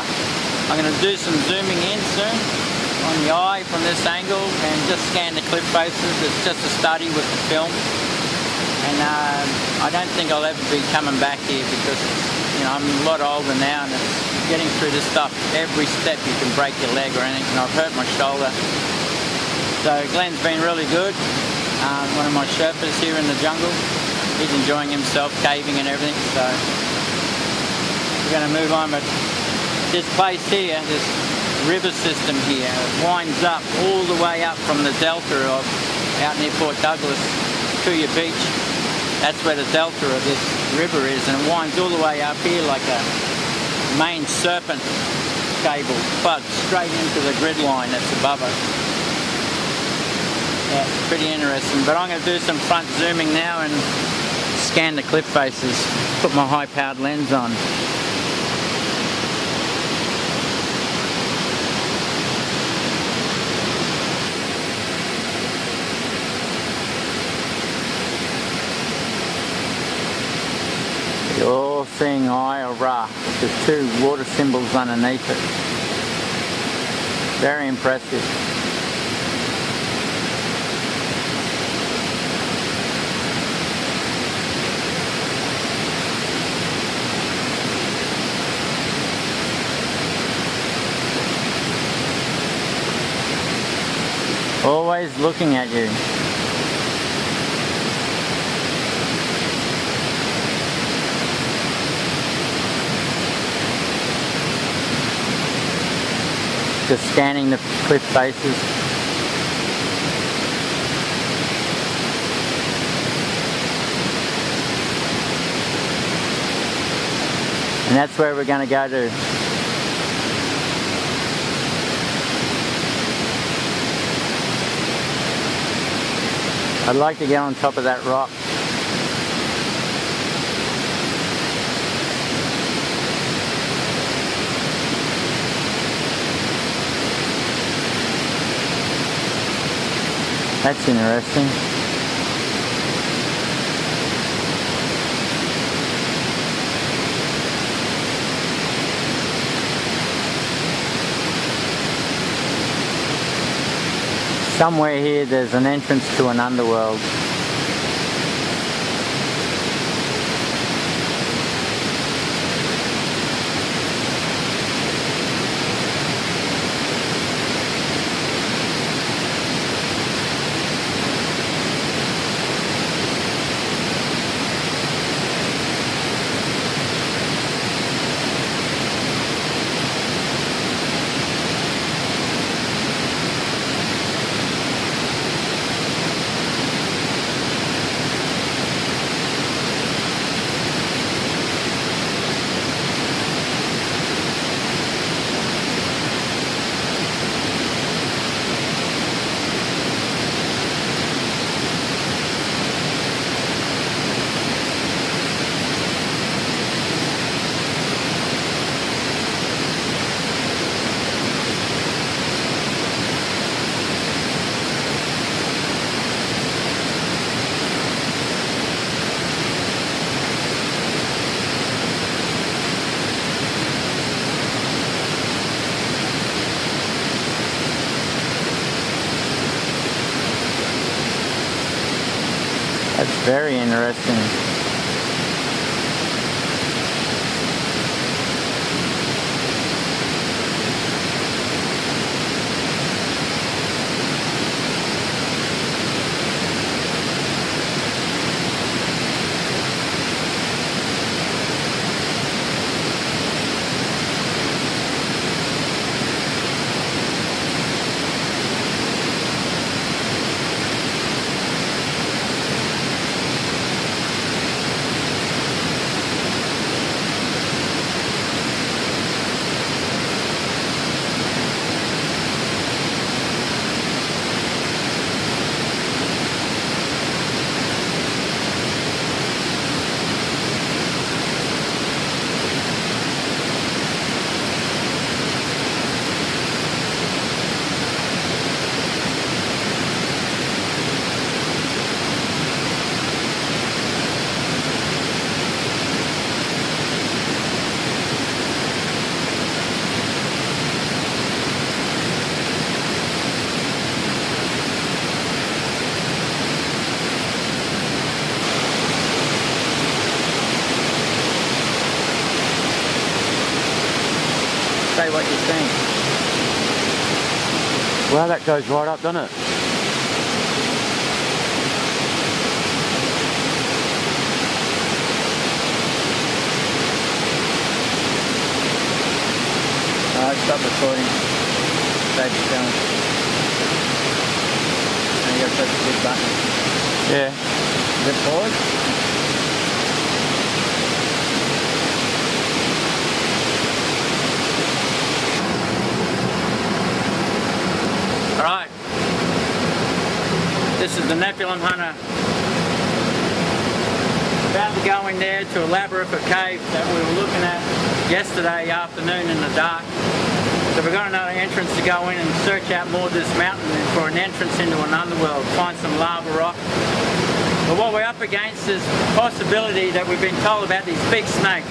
I'm going to do some zooming in soon on the eye from this angle and just scan the cliff faces. It's just a study with the film, and I don't think I'll ever be coming back here because I'm a lot older now, and it's getting through this stuff. Every step you can break your leg or anything, and I've hurt my shoulder. So Glenn's been really good, one of my Sherpas here in the jungle. He's enjoying himself, caving and everything, so we're going to move on. But this place here, this river system here, it winds up all the way up from the delta of out near Port Douglas to your beach. That's where the delta of this river is, and it winds all the way up here like a main serpent cable plugged straight into the grid line that's above us. Yeah, it's pretty interesting. But I'm going to do some front zooming now and scan the cliff faces. Put my high-powered lens on. all-seeing eye, or Ra, with two water symbols underneath it. Very impressive. Always looking at you. Just scanning the cliff faces. And that's where we're going to go to. I'd like to get on top of that rock. That's interesting. Somewhere here there's an entrance to an underworld. That's very interesting. Say what you think. Well, that goes right up, doesn't it? Stop recording. Save the film. And you gotta press the big button. Yeah. Is it pause? Alright. This is the Nephilim Hunter. About to go in there to a labyrinth of caves that we were looking at yesterday afternoon in the dark. So we've got another entrance to go in and search out more of this mountain for an entrance into an underworld. Find some lava rock But what we're up against is the possibility that we've been told about these big snakes.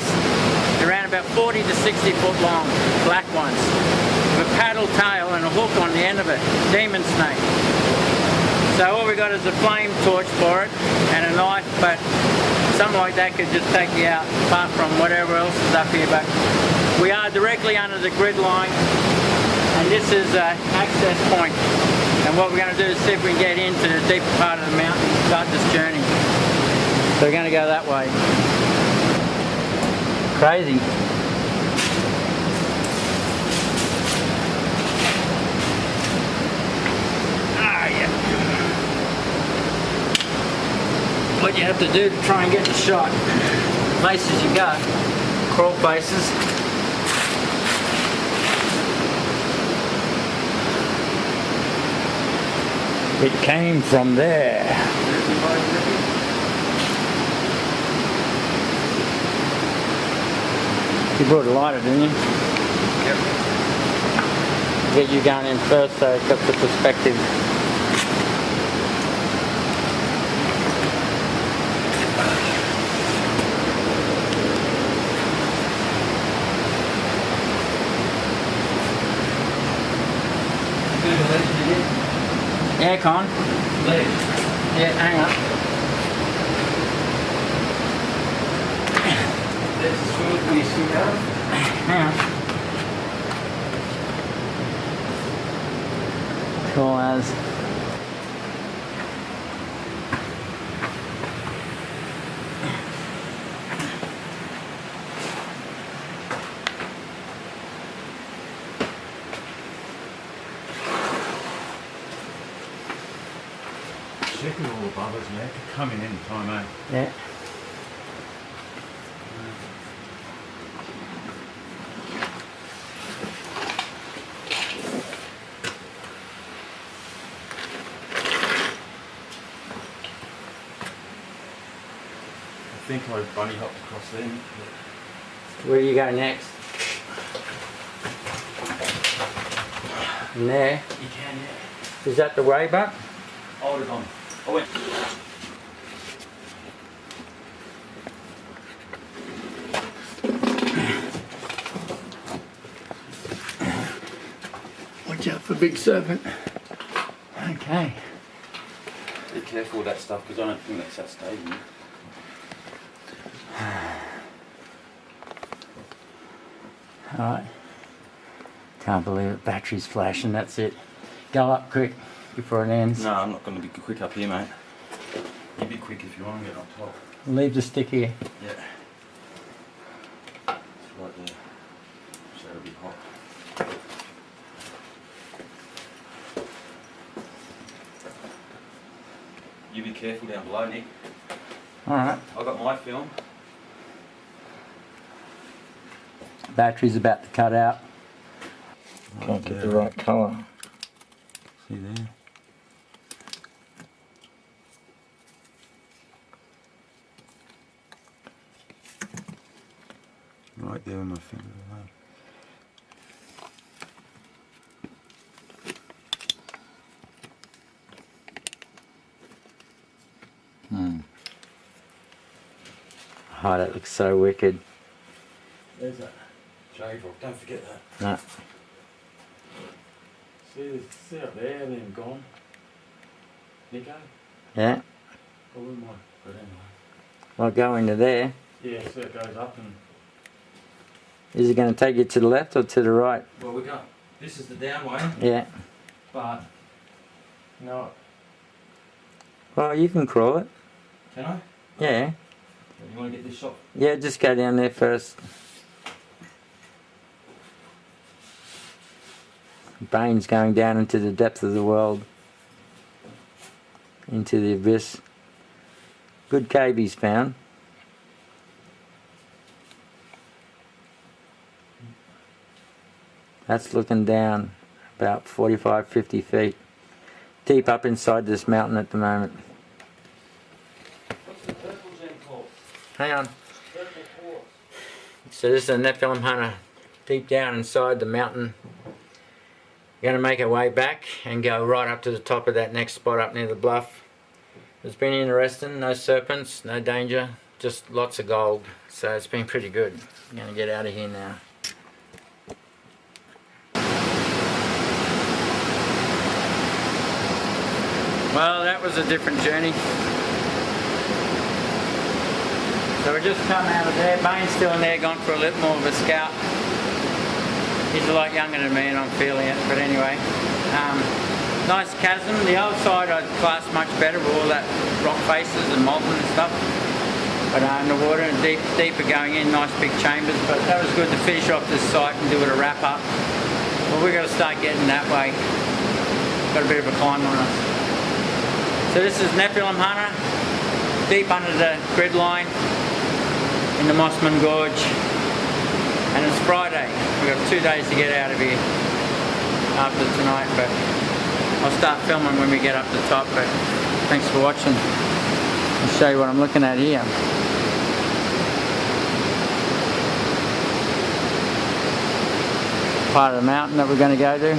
They're around about 40 to 60 foot long, black ones, with a paddle tail and a hook on the end of it, demon snake. So all we got is a flame torch for it and a knife, but something like that could just take you out, apart from whatever else is up here. But we are directly under the grid line, and this is an access point. And what we're going to do is see if we can get into the deeper part of the mountain and start this journey. So we're going to go that way. Crazy. What you have to do to try and get the shot. Places you go, crawl places. It came from there. You brought a lighter, didn't you? Yep. Get you going in first so it's got the perspective. Aircon. Yeah, hang on. Hang on. Cool as. Checking all the bubbles, man. It could come in any time, eh? Yeah. I think I bunny hopped across there. Where do you go next? In there. You can, yeah. Is that the way, Buck? Hold it on. I went. Watch out for big serpent. Okay. Be careful with that stuff because I don't think that's that stable. Alright. Can't believe it. Battery's flashing. That's it. Go up quick before it ends. No, I'm not going to be quick up here, mate. You be quick if you want to get on top. Leave the stick here. Yeah. It's right there. So it'll be hot. You be careful down below, Nick. Alright. I've got my film. Battery's about to cut out. Can't get the right colour. See there? Right there with my finger. Oh, that looks so wicked. There's that jade rock, don't forget that. No. See up there and then gone. Nico? Yeah. I wouldn't mind, but anyway. I'll go into there. Yeah, so it goes up and... Is it going to take you to the left or to the right? Well, we got... This is the down way, Yeah. but... No. Well, you can crawl it. Can I? Yeah. You want to get this shot? Yeah, just go down there first. Bane's going down into the depth of the world. Into the abyss. Good cave he's found. That's looking down about 45, 50 feet. Deep up inside this mountain at the moment. What's the purple gem called? Hang on. Purple quartz. So this is a Nephilim hunter deep down inside the mountain. We're going to make our way back and go right up to the top of that next spot up near the bluff. It's been interesting, no serpents, no danger, just lots of gold. So it's been pretty good. I'm going to get out of here now. Well, that was a different journey. So we just come out of there. Bane's still in there, gone for a little more of a scout. He's a lot younger than me and I'm feeling it, but anyway. Nice chasm. The other side I'd class much better with all that rock faces and molten and stuff. But in the water and deeper going in, nice big chambers. But that was good to finish off this site and do it a wrap up. But we've got to start getting that way. Got a bit of a climb on us. So this is Nephilim Hunter, deep under the grid line in the Mossman Gorge. And it's Friday. We've got 2 days to get out of here after tonight. But I'll start filming when we get up the top, but thanks for watching. I'll show you what I'm looking at here. Part of the mountain that we're going to go to. You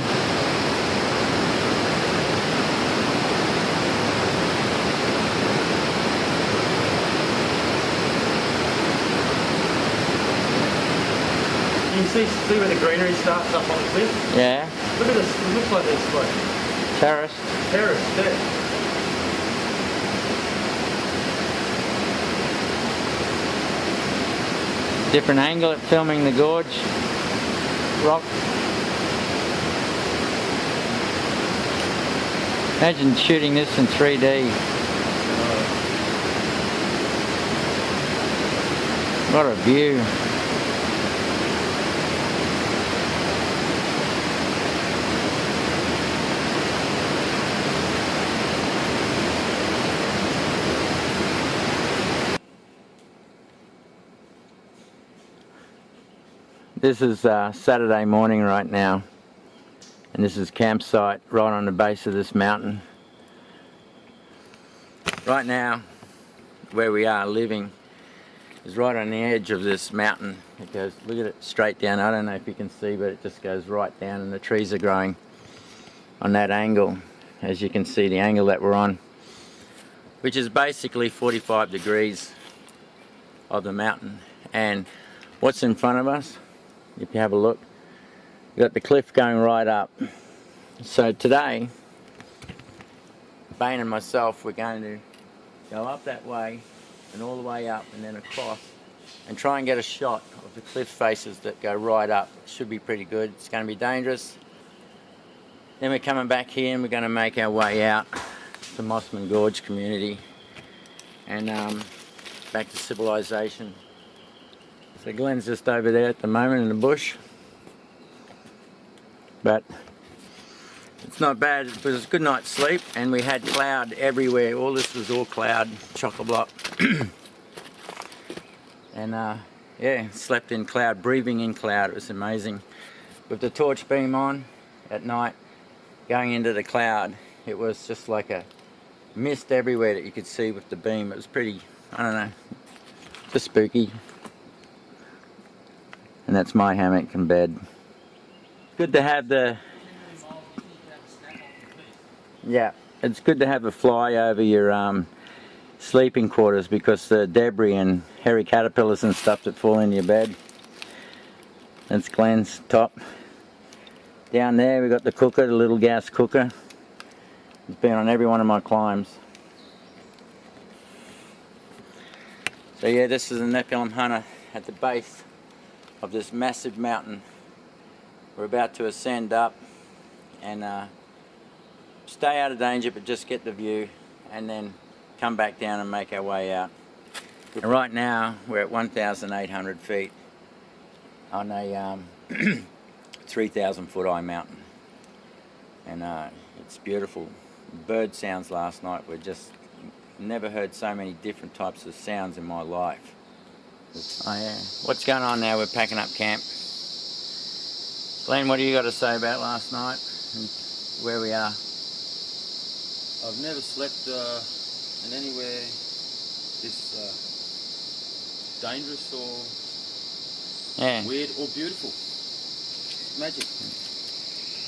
can see where the greenery starts up on the cliff? Yeah. Look at this, it looks like this like Terrace. terrace there. Different angle at filming the gorge. Rock. Imagine shooting this in 3D. What a view. This is Saturday morning right now, and this is campsite right on the base of this mountain. Right now, where we are living is right on the edge of this mountain. It goes, look at it, straight down. I don't know if you can see, but it just goes right down, and the trees are growing on that angle. As you can see, the angle that we're on, which is basically 45 degrees of the mountain. And what's in front of us? If you have a look, you've got the cliff going right up. So today, Bane and myself, we're going to go up that way and all the way up and then across and try and get a shot of the cliff faces that go right up. It should be pretty good. It's going to be dangerous. Then we're coming back here and we're going to make our way out to Mossman Gorge community and back to civilization. So Glenn's just over there at the moment in the bush, but it's not bad. It was a good night's sleep, and we had cloud everywhere. All this was all cloud, chock-a-block. And yeah, slept in cloud, breathing in cloud. It was amazing. With the torch beam on at night, going into the cloud, it was just like a mist everywhere that you could see with the beam. It was pretty, I don't know, just spooky. And that's my hammock and bed. Good to have the... Yeah, it's good to have a fly over your sleeping quarters because the debris and hairy caterpillars and stuff that fall in your bed. That's Glenn's top. Down there we've got the cooker, the little gas cooker. It's been on every one of my climbs. So yeah, this is a Nephilim Hunter at the base of this massive mountain. We're about to ascend up and stay out of danger, but just get the view and then come back down and make our way out. And right now we're at 1,800 feet on a 3,000 foot high mountain, and it's beautiful. Bird sounds last night were just, never heard so many different types of sounds in my life. Oh yeah. What's going on now? We're packing up camp. Glenn, what do you got to say about last night and where we are? I've never slept in anywhere this dangerous or weird or beautiful. Magic.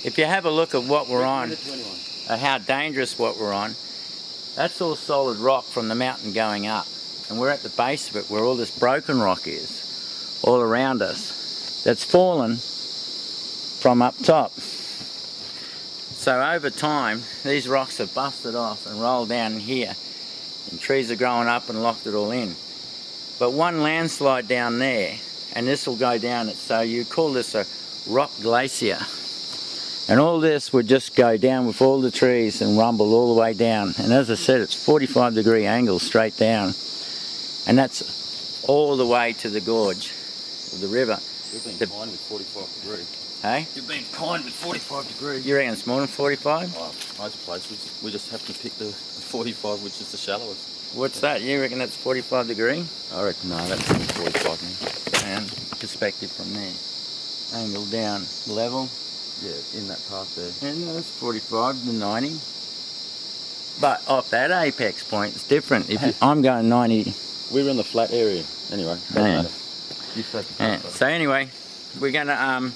If you have a look at what we're on, how dangerous what we're on, That's all solid rock from the mountain going up. And we're at the base of it where all this broken rock is, all around us, that's fallen from up top. So over time, these rocks have busted off and rolled down here, and trees are growing up and locked it all in. But one landslide down there, and this will go down it, so you call this a rock glacier. And all this would just go down with all the trees and rumble all the way down. And as I said, it's 45-degree angle straight down. And that's all the way to the gorge of the river. You've been kind with 45 degrees. Hey? You've been kind with 45 degrees. You reckon it's more than 45? Oh, most places, we just have to pick the 45, which is the shallowest. What's that? You reckon that's 45 degree? I reckon, no, that's 45 And perspective from there. Angle down, level. Yeah, in that part there. Yeah, no, that's 45 to 90. But off that apex point, it's different. If you, I'm going 90. We were in the flat area. Anyway, Yeah. You take the Yeah. So anyway, we're gonna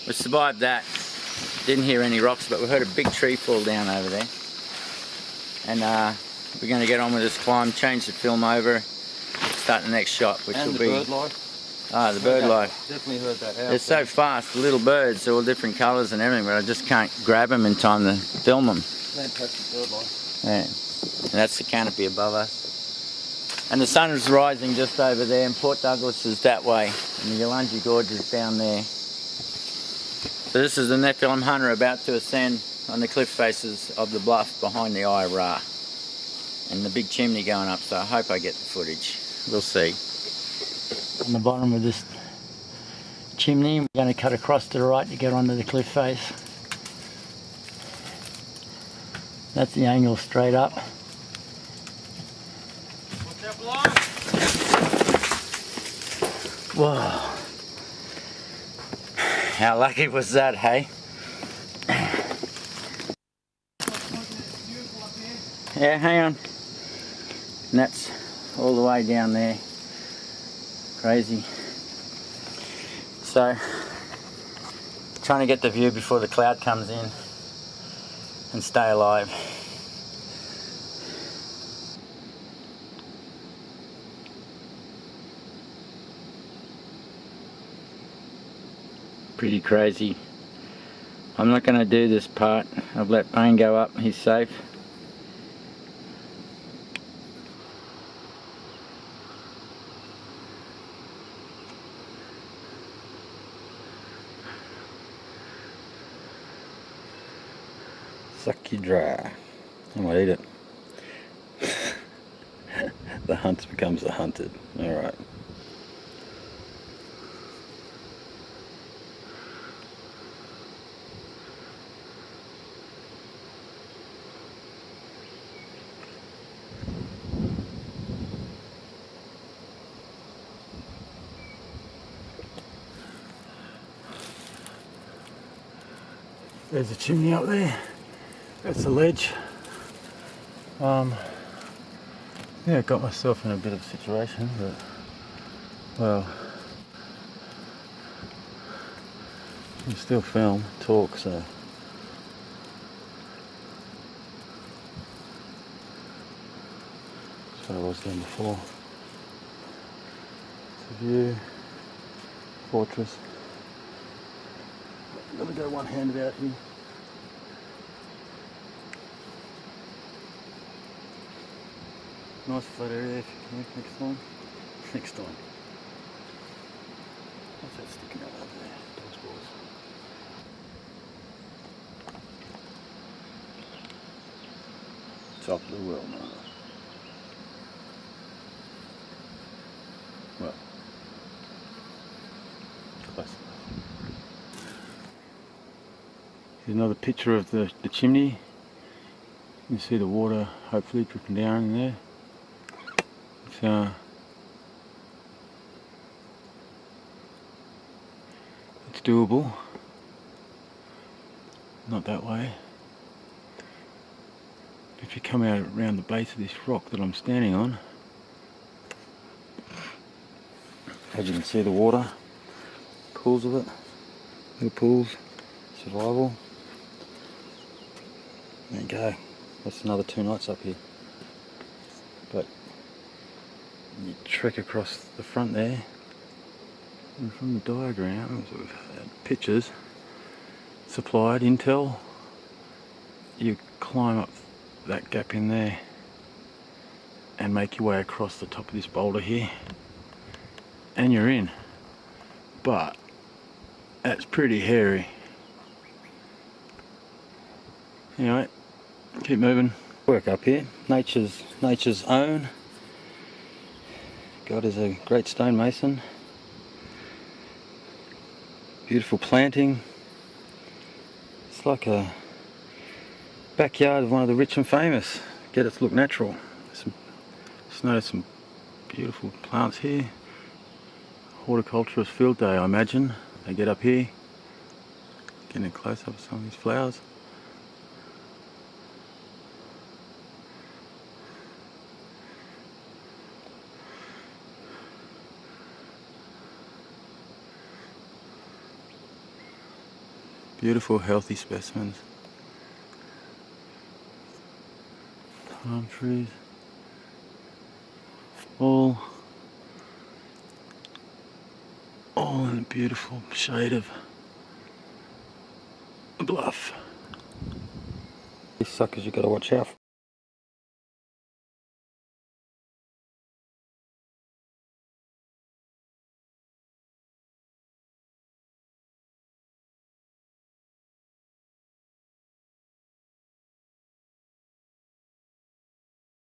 we survived that. Didn't hear any rocks, but we heard a big tree fall down over there. And we're gonna get on with this climb, change the film over, start the next shot, which and will the be bird life. the bird life. Definitely heard that out. They're so fast, the little birds, they're all different colours and everything, but I just can't grab them in time to film them. Fantastic bird life. Yeah. And that's the canopy above us. And the sun is rising just over there, and Port Douglas is that way, and the Yowie Gorge is down there. So this is the Nephilim hunter about to ascend on the cliff faces of the bluff behind the Eye of Ra. And the big chimney going up, so I hope I get the footage. We'll see. On the bottom of this chimney, we're going to cut across to the right to get onto the cliff face. That's the angle straight up. Whoa. How lucky was that, hey? Yeah, hang on. And that's all the way down there. Crazy. So, trying to get the view before the cloud comes in and stay alive. Pretty crazy. I'm not going to do this part. I've let Bane go up, he's safe. Suck you dry. I might eat it. The hunt becomes the hunted. Alright. There's a chimney up there. That's a ledge. Yeah, got myself in a bit of a situation, but well, you still film, talk, so that's what I was doing before. It's a view, fortress. I'm gonna go one-handed out here. Nice flat area there if you can next time. Next time. What's that sticking out over there? Those balls. Top of the world now. Well, close enough. Here's another picture of the chimney. You can see the water hopefully dripping down in there. It's doable. Not that way. If you come out around the base of this rock that I'm standing on, as you can see the water, pools of it, little pools, survival. There you go. That's another 2 nights up here. But you trek across the front there, and from the diagram, we've had pictures supplied, intel, you climb up that gap in there and make your way across the top of this boulder here, and you're in. But that's pretty hairy. Anyway, keep moving. Work up here, nature's own. God is a great stonemason. Beautiful planting. It's like a backyard of one of the rich and famous. Get it to look natural. Just noticed some beautiful plants here. Horticulturist field day, I imagine. They get up here, getting a close up of some of these flowers. Beautiful, healthy specimens. Palm trees. All in a beautiful shade of bluff. These suckers you gotta watch out for.